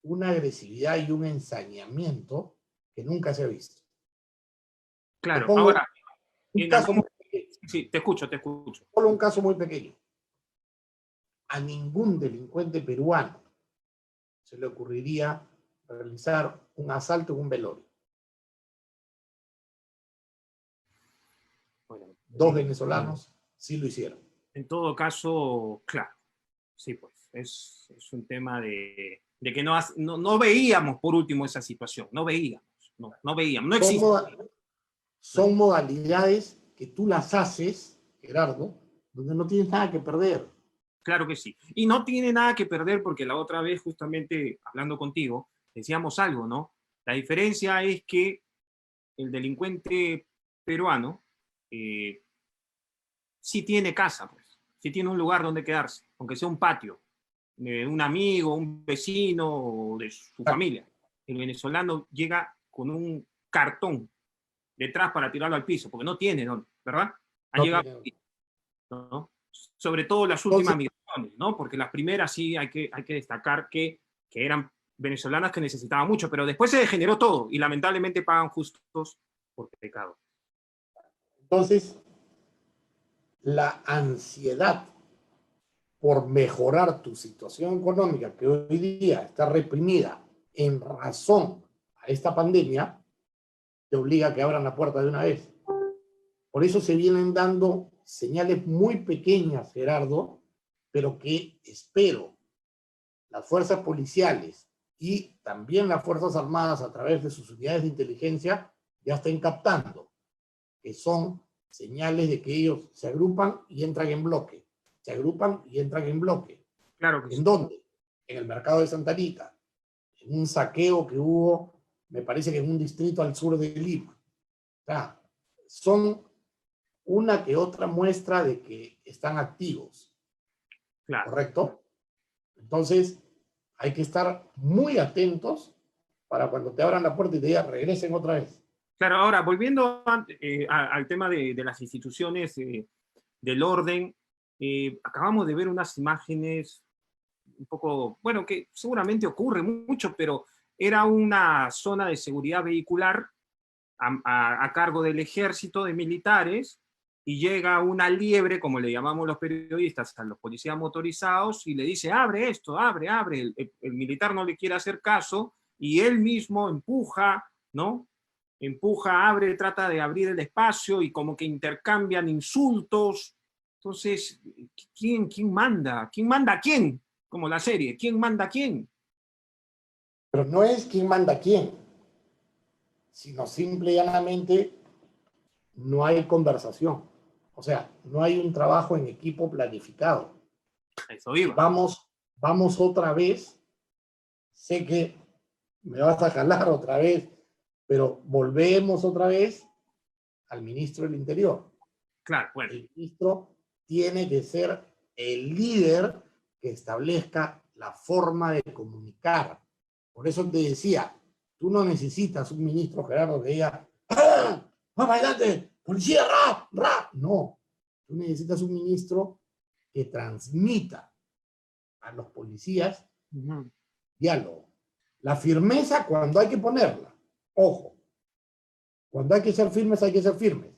Speaker 2: una agresividad y un ensañamiento que nunca se ha visto.
Speaker 1: claro,
Speaker 2: pongo
Speaker 1: ahora,
Speaker 2: un caso muy pequeño.
Speaker 1: sí, te escucho, te escucho.
Speaker 2: Solo un caso muy pequeño. A ningún delincuente peruano se le ocurriría realizar un asalto en un velorio.
Speaker 1: Bueno,
Speaker 2: Dos venezolanos sí lo hicieron.
Speaker 1: en todo caso, claro, sí, pues, es un tema de que no veíamos por último esa situación, no veíamos, no existe.
Speaker 2: Son modalidades que tú las haces, Gerardo, donde no tienes nada que perder.
Speaker 1: Claro que sí. Y no tiene nada que perder porque la otra vez, justamente hablando contigo, decíamos algo, ¿no? La diferencia es que el delincuente peruano sí tiene casa, pues, sí tiene un lugar donde quedarse, aunque sea un patio, un amigo, un vecino de su familia. El venezolano llega con un cartón detrás para tirarlo al piso, porque no tiene dónde, ¿verdad? Ha llegado, ¿no? Sobre todo las últimas migraciones, ¿no? Porque las primeras sí hay que destacar que eran venezolanas que necesitaban mucho, pero después se degeneró todo y lamentablemente pagan justos por pecado.
Speaker 2: Entonces, la ansiedad por mejorar tu situación económica, que hoy día está reprimida en razón a esta pandemia, te obliga a que abran la puerta de una vez. Por eso se vienen dando señales muy pequeñas, Gerardo, pero que espero las fuerzas policiales y también las Fuerzas Armadas a través de sus unidades de inteligencia ya estén captando, que son señales de que ellos se agrupan y entran en bloque. Se agrupan y entran en bloque.
Speaker 1: Claro que sí.
Speaker 2: ¿En dónde? En el mercado de Santa Anita, en un saqueo que hubo, me parece que en un distrito al sur de Lima. O sea, son una que otra muestra de que están activos.
Speaker 1: Claro.
Speaker 2: ¿Correcto? Entonces, hay que estar muy atentos para cuando te abran la puerta y te digan regresen otra vez.
Speaker 1: Claro, ahora, volviendo al tema de las instituciones del orden, acabamos de ver unas imágenes un poco, bueno, que seguramente ocurre mucho, pero era una zona de seguridad vehicular a cargo del ejército de militares y llega una liebre, como le llamamos los periodistas, a los policías motorizados y le dice, abre esto, abre. El militar no le quiere hacer caso y él mismo empuja, ¿no? Empuja, abre, trata de abrir el espacio y como que intercambian insultos. Entonces, ¿quién manda? ¿Quién manda a quién? Como la serie, ¿quién manda a quién?
Speaker 2: Pero no es quién manda a quién, sino simple y llanamente no hay conversación. O sea, no hay un trabajo en equipo planificado.
Speaker 1: Eso iba.
Speaker 2: Vamos otra vez. Sé que me vas a jalar otra vez, pero volvemos otra vez al ministro del Interior.
Speaker 1: Claro, bueno.
Speaker 2: El ministro tiene que ser el líder que establezca la forma de comunicar. Por eso te decía, tú no necesitas un ministro, Gerardo, que diga, ¡ah! ¡Vamos adelante! ¡Policía, ra! ¡Ra! No, tú necesitas un ministro que transmita a los policías diálogo. La firmeza cuando hay que ponerla. Ojo, cuando hay que ser firmes, hay que ser firmes.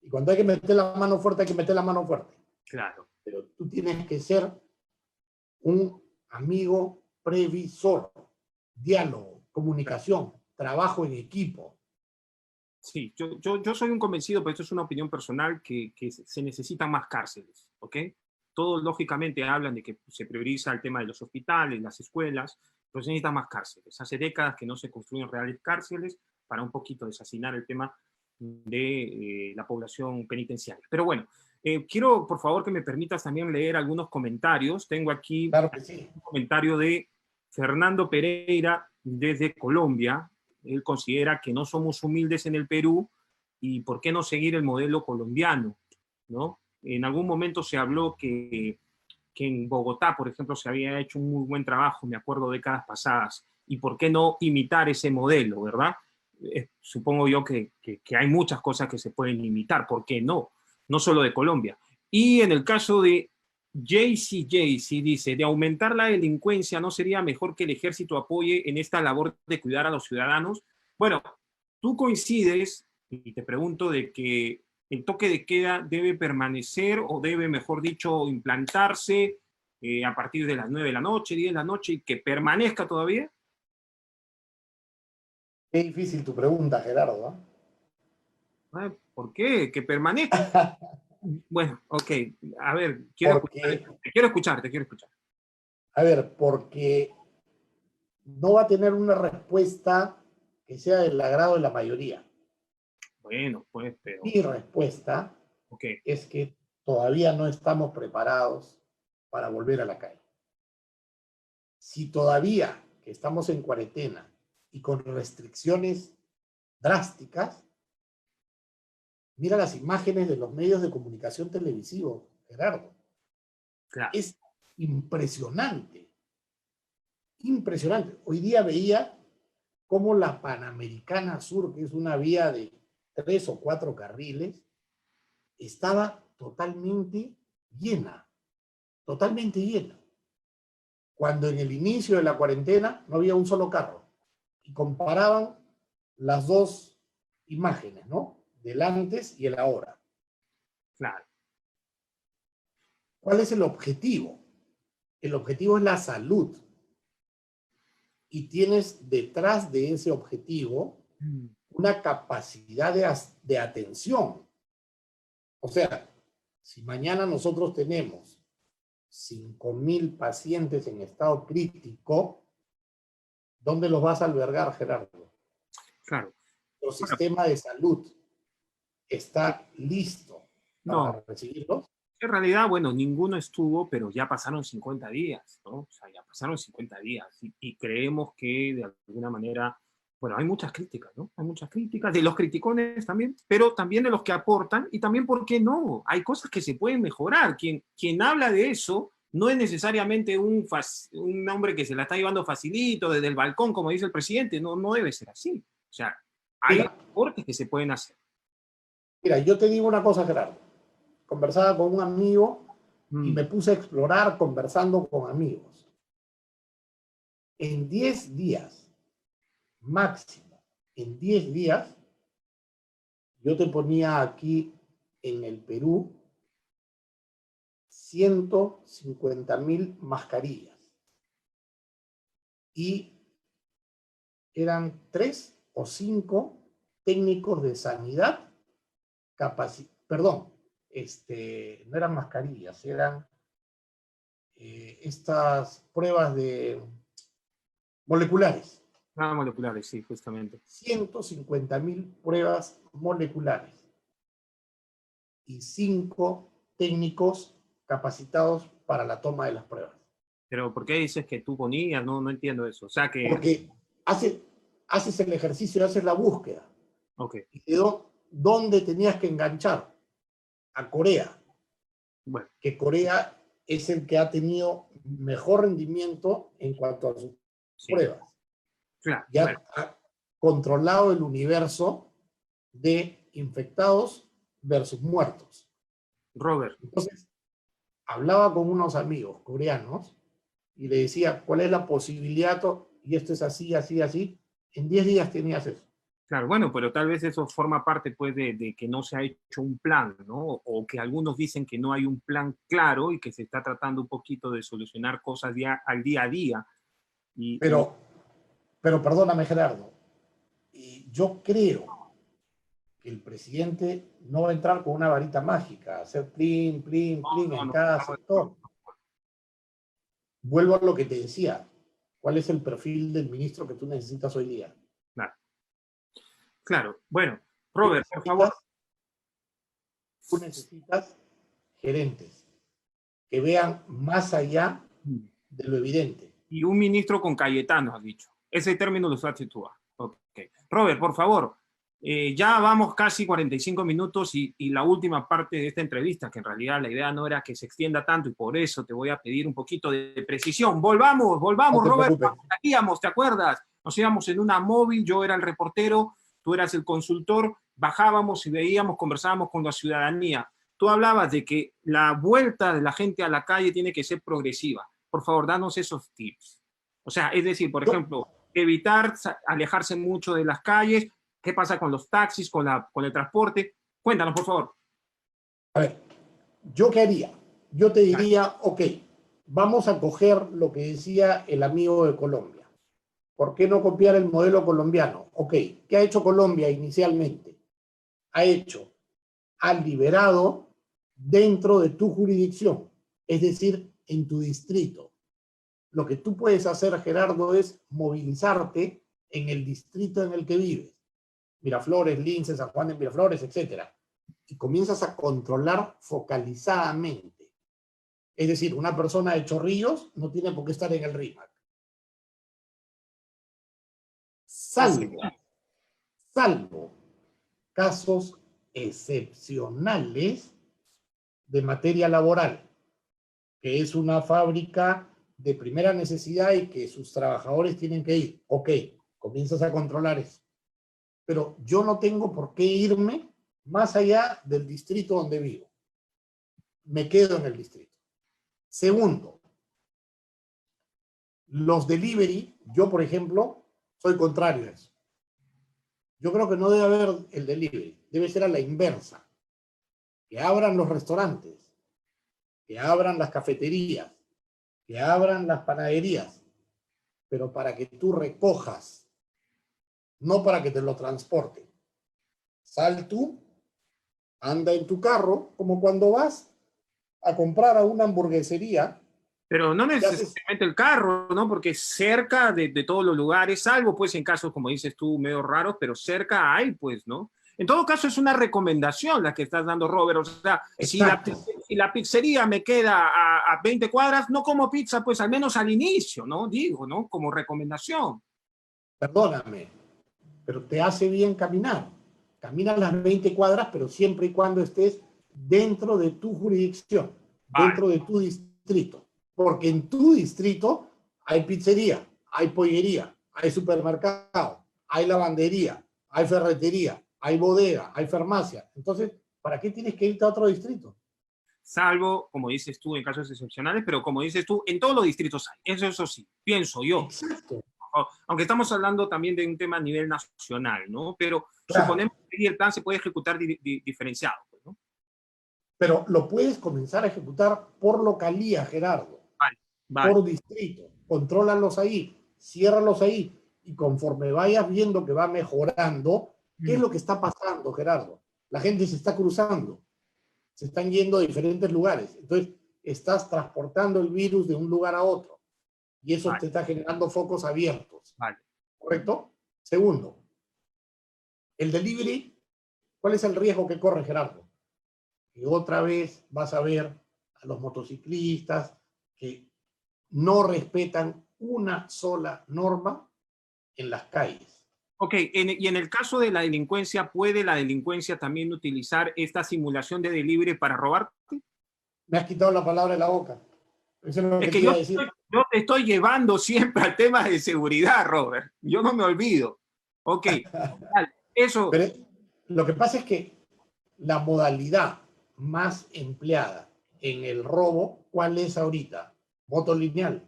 Speaker 2: Y cuando hay que meter la mano fuerte, hay que meter la mano fuerte.
Speaker 1: Claro.
Speaker 2: Pero tú tienes que ser un amigo previsor. Diálogo, comunicación, trabajo en equipo.
Speaker 1: Sí, yo soy un convencido, pero esto es una opinión personal, que se necesitan más cárceles, ¿ok? Todos lógicamente hablan de que se prioriza el tema de los hospitales, las escuelas, pero se necesitan más cárceles. Hace décadas que no se construyen reales cárceles para un poquito desasinar el tema de la población penitenciaria. Pero bueno, quiero por favor que me permitas también leer algunos comentarios. Tengo aquí
Speaker 2: Claro que sí.
Speaker 1: un comentario de Fernando Pereira desde Colombia. Él considera que no somos humildes en el Perú y por qué no seguir el modelo colombiano, ¿no? En algún momento se habló que en Bogotá, por ejemplo, se había hecho un muy buen trabajo, me acuerdo, décadas pasadas, y por qué no imitar ese modelo, ¿verdad? Supongo yo que hay muchas cosas que se pueden imitar, ¿por qué no? No solo de Colombia. Y en el caso de JC dice, de aumentar la delincuencia, ¿no sería mejor que el ejército apoye en esta labor de cuidar a los ciudadanos? Bueno, tú coincides, y te pregunto, de que el toque de queda debe permanecer o debe, mejor dicho, implantarse a partir de las 9 de la noche, 10 de la noche, y que permanezca todavía.
Speaker 2: Qué difícil tu pregunta, Gerardo.
Speaker 1: ¿Por qué? Que permanezca. Bueno, ok. A ver,
Speaker 2: Porque,
Speaker 1: quiero escucharte.
Speaker 2: a ver, porque no va a tener una respuesta que sea del agrado de la mayoría.
Speaker 1: Bueno, pues, pero...
Speaker 2: Mi respuesta
Speaker 1: Okay.
Speaker 2: es que todavía no estamos preparados para volver a la calle. Si todavía que estamos en cuarentena y con restricciones drásticas, mira las imágenes de los medios de comunicación televisivos, Gerardo.
Speaker 1: Claro.
Speaker 2: Es impresionante. Impresionante. Hoy día veía cómo la Panamericana Sur, que es una vía de 3 o 4 carriles, estaba totalmente llena. Totalmente llena. Cuando en el inicio de la cuarentena no había un solo carro. Y comparaban las dos imágenes, ¿no? Del antes y el ahora.
Speaker 1: Claro.
Speaker 2: ¿Cuál es el objetivo? El objetivo es la salud. Y tienes detrás de ese objetivo una capacidad de atención. O sea, si mañana nosotros tenemos 5.000 pacientes en estado crítico, ¿dónde los vas a albergar, Gerardo?
Speaker 1: Claro.
Speaker 2: ¿Tu sistema de salud está listo para recibirlos?
Speaker 1: En realidad, bueno, ninguno estuvo, pero ya pasaron 50 días, ¿no? O sea, ya pasaron 50 días y creemos que de alguna manera, bueno, hay muchas críticas, ¿no? Hay muchas críticas de los criticones también, pero también de los que aportan y también, ¿por qué no? Hay cosas que se pueden mejorar. Quien habla de eso no es necesariamente un hombre que se la está llevando facilito desde el balcón, como dice el presidente, no debe ser así. O sea, hay aportes que se pueden hacer.
Speaker 2: Mira, yo te digo una cosa, Gerardo. Conversaba con un amigo y me puse a explorar conversando con amigos. En 10 días, máximo, en 10 días, yo te ponía aquí en el Perú 150.000 mascarillas. Y eran 3 o 5 técnicos de sanidad no eran mascarillas, eran estas pruebas moleculares.
Speaker 1: Moleculares, sí, justamente.
Speaker 2: 150.000 pruebas moleculares y 5 técnicos capacitados para la toma de las pruebas.
Speaker 1: Pero ¿por qué dices que tú ponías? No entiendo eso. O sea que...
Speaker 2: Porque haces el ejercicio, haces la búsqueda.
Speaker 1: Okay.
Speaker 2: Y quedó dónde tenías que enganchar. A Corea.
Speaker 1: Bueno.
Speaker 2: Que Corea es el que ha tenido mejor rendimiento en cuanto a sus pruebas.
Speaker 1: Claro,
Speaker 2: ya ha controlado el universo de infectados versus muertos.
Speaker 1: Robert.
Speaker 2: Entonces, hablaba con unos amigos coreanos y le decía cuál es la posibilidad, y esto es así, así, así, en 10 días tenías eso.
Speaker 1: Claro, bueno, pero tal vez eso forma parte pues de que no se ha hecho un plan, ¿no? O que algunos dicen que no hay un plan claro y que se está tratando un poquito de solucionar cosas al día a día. Y
Speaker 2: Pero perdóname, Gerardo, y yo creo que el presidente no va a entrar con una varita mágica, hacer plin, plin, plin
Speaker 1: no,
Speaker 2: en
Speaker 1: no,
Speaker 2: cada
Speaker 1: estamos de acuerdo.
Speaker 2: sector. Vuelvo a lo que te decía. ¿Cuál es el perfil del ministro que tú necesitas hoy día?
Speaker 1: Claro, claro. Bueno,
Speaker 2: Tú
Speaker 1: Robert, por
Speaker 2: necesitas,
Speaker 1: favor.
Speaker 2: tú necesitas gerentes que vean más allá de lo evidente.
Speaker 1: Y un ministro con Cayetano, has dicho. Ese término lo usaste tú. Ok. Robert, por favor, ya vamos casi 45 minutos y la última parte de esta entrevista, que en realidad la idea no era que se extienda tanto y por eso te voy a pedir un poquito de precisión. Volvamos,
Speaker 2: No te
Speaker 1: Robert.
Speaker 2: preocupes.
Speaker 1: Íbamos, ¿te acuerdas? Nos íbamos en una móvil, yo era el reportero, tú eras el consultor, bajábamos y veíamos, conversábamos con la ciudadanía. Tú hablabas de que la vuelta de la gente a la calle tiene que ser progresiva. Por favor, danos esos tips. O sea, es decir, por ejemplo, evitar alejarse mucho de las calles. ¿Qué pasa con los taxis, con el transporte? Cuéntanos, por favor.
Speaker 2: A ver, ¿yo qué haría? Yo te diría, ok, vamos a coger lo que decía el amigo de Colombia. ¿Por qué no copiar el modelo colombiano? Ok, ¿qué ha hecho Colombia inicialmente? Ha liberado dentro de tu jurisdicción, es decir, en tu distrito. Lo que tú puedes hacer, Gerardo, es movilizarte en el distrito en el que vives. Miraflores, Lince, San Juan de Miraflores, etc. Y comienzas a controlar focalizadamente. Es decir, una persona de Chorrillos no tiene por qué estar en el RIMAC. Salvo casos excepcionales de materia laboral, que es una fábrica de primera necesidad y que sus trabajadores tienen que ir. Ok, comienzas a controlar eso. Pero yo no tengo por qué irme más allá del distrito donde vivo. Me quedo en el distrito. Segundo, los delivery, yo por ejemplo, soy contrario a eso. Yo creo que no debe haber el delivery, debe ser a la inversa. Que abran los restaurantes, que abran las cafeterías, que abran las panaderías, pero para que tú recojas, no para que te lo transporten. Sal tú, anda en tu carro, como cuando vas a comprar a una hamburguesería.
Speaker 1: Pero no necesariamente el carro, ¿no? Porque cerca de todos los lugares, salvo pues en casos, como dices tú, medio raros, pero cerca hay, pues, ¿no? En todo caso, es una recomendación la que estás dando, Robert. O sea, si la pizzería me queda a 20 cuadras, no como pizza, pues al menos al inicio, ¿no? Digo, ¿no? Como recomendación.
Speaker 2: Perdóname, pero te hace bien caminar. Camina las 20 cuadras, pero siempre y cuando estés dentro de tu jurisdicción, dentro de tu distrito. Porque en tu distrito hay pizzería, hay pollería, hay supermercado, hay lavandería, hay ferretería, hay bodega, hay farmacia. Entonces, ¿para qué tienes que irte a otro distrito?
Speaker 1: Salvo, como dices tú, en casos excepcionales, pero como dices tú, en todos los distritos hay. Eso sí, pienso yo.
Speaker 2: Exacto.
Speaker 1: Aunque estamos hablando también de un tema a nivel nacional, ¿no? Pero
Speaker 2: claro,
Speaker 1: suponemos que el plan se puede ejecutar diferenciado, ¿no?
Speaker 2: Pero lo puedes comenzar a ejecutar por localía, Gerardo,
Speaker 1: Vale.
Speaker 2: por distrito. Contrólalos ahí, ciérralos ahí, y conforme vayas viendo que va mejorando, ¿qué es lo que está pasando, Gerardo? La gente se está cruzando, se están yendo a diferentes lugares. Entonces, estás transportando el virus de un lugar a otro. Y eso te está generando focos abiertos. ¿Correcto? Segundo, el delivery, ¿cuál es el riesgo que corre, Gerardo? Que otra vez vas a ver a los motociclistas que no respetan una sola norma en las calles.
Speaker 1: Ok, y en el caso de la delincuencia, ¿puede la delincuencia también utilizar esta simulación de delivery para robarte?
Speaker 2: Me has quitado la palabra de la boca. Eso es lo que
Speaker 1: Es que
Speaker 2: te iba a decir.
Speaker 1: yo te estoy llevando siempre al tema de seguridad, Robert. Yo no me olvido. Ok, eso.
Speaker 2: Pero lo que pasa es que la modalidad más empleada en el robo, ¿cuál es ahorita? Moto lineal.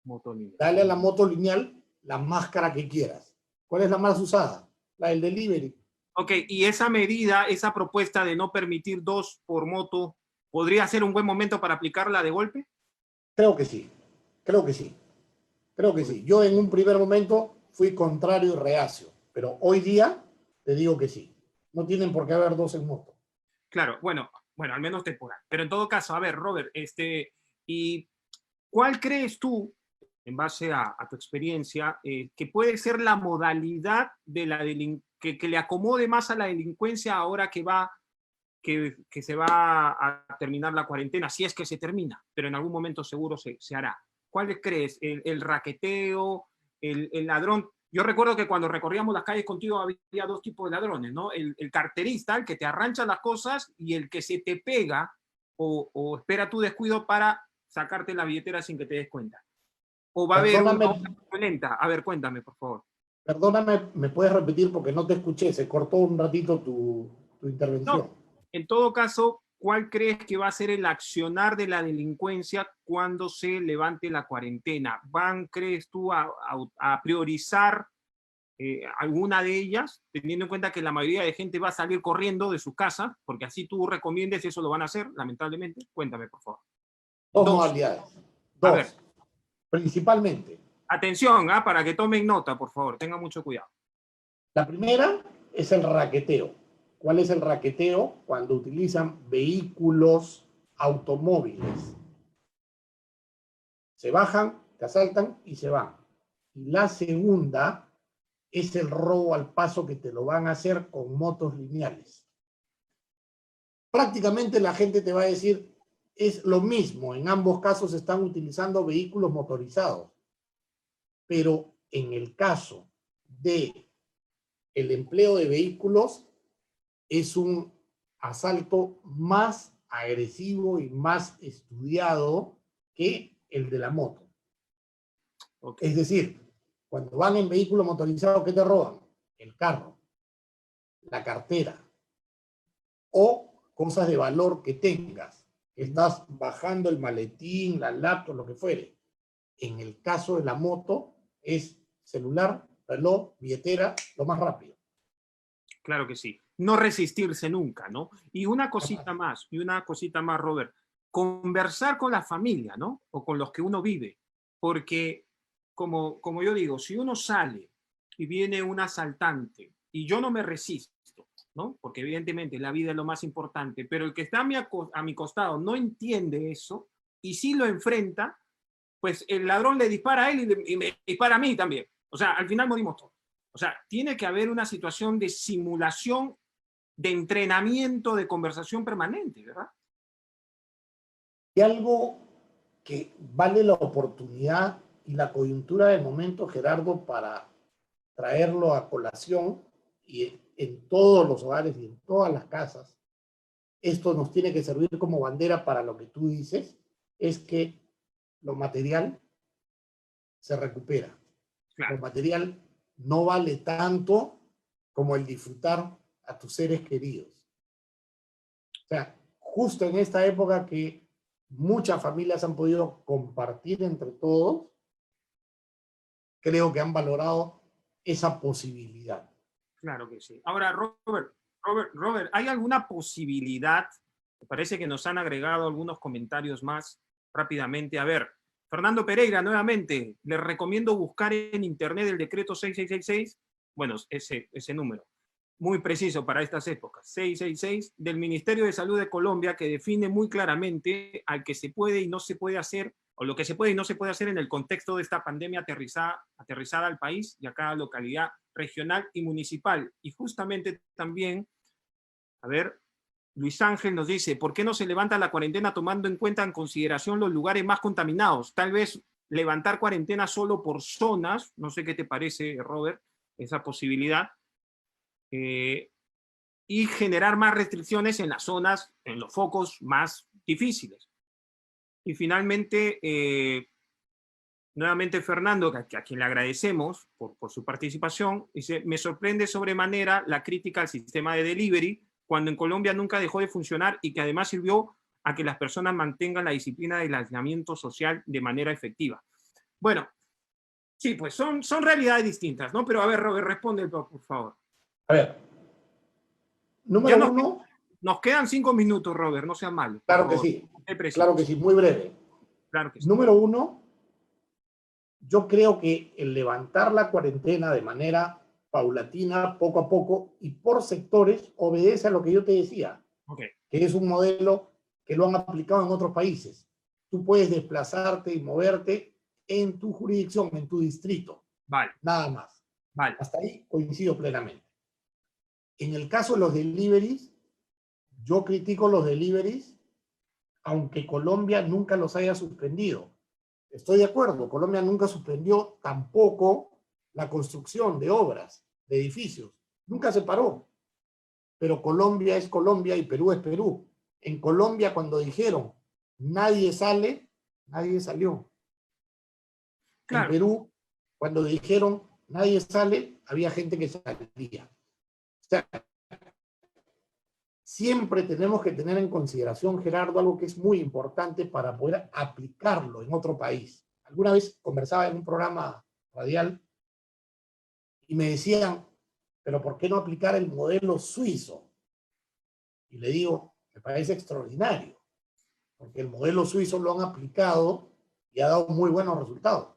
Speaker 1: Moto lineal.
Speaker 2: Dale a la moto lineal la máscara que quieras. ¿Cuál es la más usada? La del delivery.
Speaker 1: Ok, y esa medida, esa propuesta de no permitir 2 por moto, ¿podría ser un buen momento para aplicarla de golpe?
Speaker 2: Creo que sí, creo que sí, creo que sí. Yo en un primer momento fui contrario y reacio, pero hoy día te digo que sí. No tienen por qué haber 2 en moto.
Speaker 1: Claro, bueno, al menos temporal. Pero en todo caso, a ver, Robert, ¿y cuál crees tú, en base a tu experiencia, que puede ser la modalidad de la que le acomode más a la delincuencia ahora que se va a terminar la cuarentena, si es que se termina, pero en algún momento seguro se hará? ¿Cuál crees? ¿El raqueteo, el ladrón? Yo recuerdo que cuando recorríamos las calles contigo había 2 tipos de ladrones, ¿no? El carterista, el que te arrancha las cosas, y el que se te pega o espera tu descuido para sacarte la billetera sin que te des cuenta. ¿O va a haber
Speaker 2: Perdóname,
Speaker 1: una violenta? A ver, cuéntame, por favor.
Speaker 2: perdóname, me puedes repetir porque no te escuché, se cortó un ratito tu intervención.
Speaker 1: No, en todo caso, ¿cuál crees que va a ser el accionar de la delincuencia cuando se levante la cuarentena? ¿Crees tú, a priorizar alguna de ellas, teniendo en cuenta que la mayoría de gente va a salir corriendo de su casa, porque así tú recomiendes, eso lo van a hacer, lamentablemente? Cuéntame, por favor.
Speaker 2: 2
Speaker 1: 2.
Speaker 2: modalidades.
Speaker 1: A ver,
Speaker 2: 2. Principalmente.
Speaker 1: atención, para que tomen nota, por favor, tengan mucho cuidado.
Speaker 2: La primera es el raqueteo. ¿Cuál es el raqueteo? Cuando utilizan vehículos, automóviles. Se bajan, te asaltan y se van. Y la segunda es el robo al paso, que te lo van a hacer con motos lineales. Prácticamente la gente te va a decir, es lo mismo, en ambos casos están utilizando vehículos motorizados. Pero en el caso de el empleo de vehículos, es un asalto más agresivo y más estudiado que el de la moto. Okay. Es decir, cuando van en vehículo motorizado, ¿qué te roban? El carro, la cartera o cosas de valor que tengas. Estás bajando el maletín, la laptop, lo que fuere. En el caso de la moto, es celular, reloj, billetera, lo más rápido.
Speaker 1: Claro que sí. No resistirse nunca, ¿no? Y una cosita más, Robert. Conversar con la familia, ¿no? O con los que uno vive. Porque, como yo digo, si uno sale y viene un asaltante y yo no me resisto, ¿no? Porque evidentemente la vida es lo más importante, pero el que está a mi costado no entiende eso y sí lo enfrenta, pues el ladrón le dispara a él y me dispara a mí también. O sea, al final morimos todos. O sea, tiene que haber una situación de simulación, de entrenamiento, de conversación permanente, ¿verdad?
Speaker 2: Y algo que vale la oportunidad y la coyuntura del momento, Gerardo, para traerlo a colación, y en todos los hogares y en todas las casas, esto nos tiene que servir como bandera para lo que tú dices, es que lo material se recupera. Claro. Lo material no vale tanto como el disfrutar a tus seres queridos. O sea, justo en esta época que muchas familias han podido compartir entre todos, creo que han valorado esa posibilidad.
Speaker 1: Claro que sí. Ahora, Robert, ¿hay alguna posibilidad? Me parece que nos han agregado algunos comentarios más rápidamente. A ver, Fernando Pereira, nuevamente, les recomiendo buscar en internet el decreto 6666, bueno, ese número, muy preciso para estas épocas, 666, del Ministerio de Salud de Colombia, que define muy claramente al que se puede y no se puede hacer, o lo que se puede y no se puede hacer en el contexto de esta pandemia aterrizada al país y a cada localidad regional y municipal. Y justamente también, a ver, Luis Ángel nos dice, ¿por qué no se levanta la cuarentena tomando en cuenta, en consideración, los lugares más contaminados? Tal vez levantar cuarentena solo por zonas, no sé qué te parece, Robert, esa posibilidad, y generar más restricciones en las zonas, en los focos más difíciles. Y finalmente, nuevamente Fernando, a quien le agradecemos por su participación, dice, me sorprende sobremanera la crítica al sistema de delivery, cuando en Colombia nunca dejó de funcionar y que además sirvió a que las personas mantengan la disciplina del aislamiento social de manera efectiva. Bueno, sí, pues son realidades distintas, ¿no? Pero a ver, Robert, responde, por favor.
Speaker 2: A ver, número uno.
Speaker 1: Nos quedan 5 minutos, Robert, no seas malo.
Speaker 2: Claro que sí, claro que sí, muy breve.
Speaker 1: Claro que sí.
Speaker 2: Número uno, yo creo que el levantar la cuarentena de manera paulatina, poco a poco y por sectores, obedece a lo que yo te decía, que es un modelo que lo han aplicado en otros países. Tú puedes desplazarte y moverte en tu jurisdicción, en tu distrito.
Speaker 1: Vale.
Speaker 2: Nada más.
Speaker 1: Vale.
Speaker 2: Hasta ahí coincido plenamente. En el caso de los deliveries, yo critico los deliveries, aunque Colombia nunca los haya suspendido. Estoy de acuerdo, Colombia nunca suspendió tampoco la construcción de obras, de edificios. Nunca se paró. Pero Colombia es Colombia y Perú es Perú. En Colombia, cuando dijeron nadie sale, nadie salió. Claro. En Perú, cuando dijeron nadie sale, había gente que salía. O sea, siempre tenemos que tener en consideración, Gerardo, algo que es muy importante para poder aplicarlo en otro país. Alguna vez conversaba en un programa radial y me decían, pero ¿por qué no aplicar el modelo suizo? Y le digo, me parece extraordinario, porque el modelo suizo lo han aplicado y ha dado muy buenos resultados.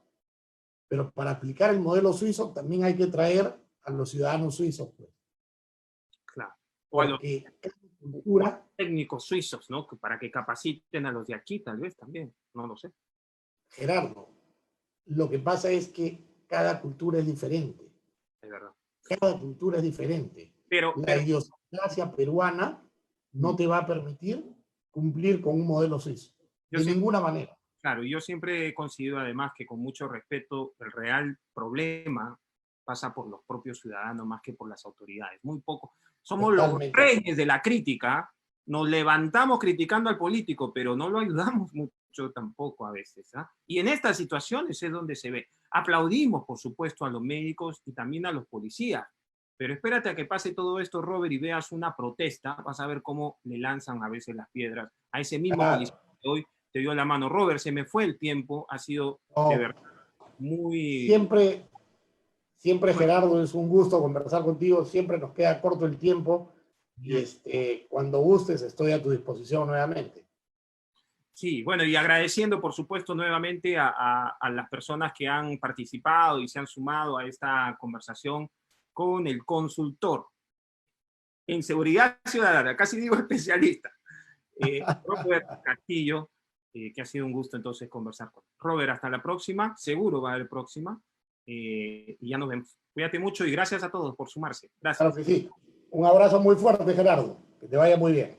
Speaker 2: Pero para aplicar el modelo suizo también hay que traer a los ciudadanos suizos, pues.
Speaker 1: Claro.
Speaker 2: O a los cultura,
Speaker 1: técnicos suizos, ¿no? Para que capaciten a los de aquí, tal vez también, no lo sé.
Speaker 2: Gerardo, lo que pasa es que cada cultura es diferente.
Speaker 1: Es verdad.
Speaker 2: Cada cultura es diferente. Pero la idiosincrasia peruana no te va a permitir cumplir con un modelo suizo. De ninguna manera.
Speaker 1: Claro, yo siempre he considerado además que con mucho respeto el real problema pasa por los propios ciudadanos más que por las autoridades. Muy poco. Somos los reyes de la crítica, nos levantamos criticando al político, pero no lo ayudamos mucho tampoco a veces. ¿Ah? Y en estas situaciones es donde se ve. Aplaudimos, por supuesto, a los médicos y también a los policías. Pero espérate a que pase todo esto, Robert, y veas una protesta, vas a ver cómo le lanzan a veces las piedras a ese mismo policía que hoy te dio la mano. Robert, se me fue el tiempo, ha sido de verdad muy...
Speaker 2: Siempre, Gerardo, es un gusto conversar contigo, siempre nos queda corto el tiempo y cuando gustes estoy a tu disposición nuevamente.
Speaker 1: Sí, bueno, y agradeciendo por supuesto nuevamente a las personas que han participado y se han sumado a esta conversación con el consultor en seguridad ciudadana, casi digo especialista, Robert Castillo, que ha sido un gusto entonces conversar con él. Robert, hasta la próxima, seguro va a haber próxima, y ya nos vemos. Cuídate mucho y gracias a todos por sumarse. Gracias.
Speaker 2: Claro que sí. Un abrazo muy fuerte, Gerardo. Que te vaya muy bien.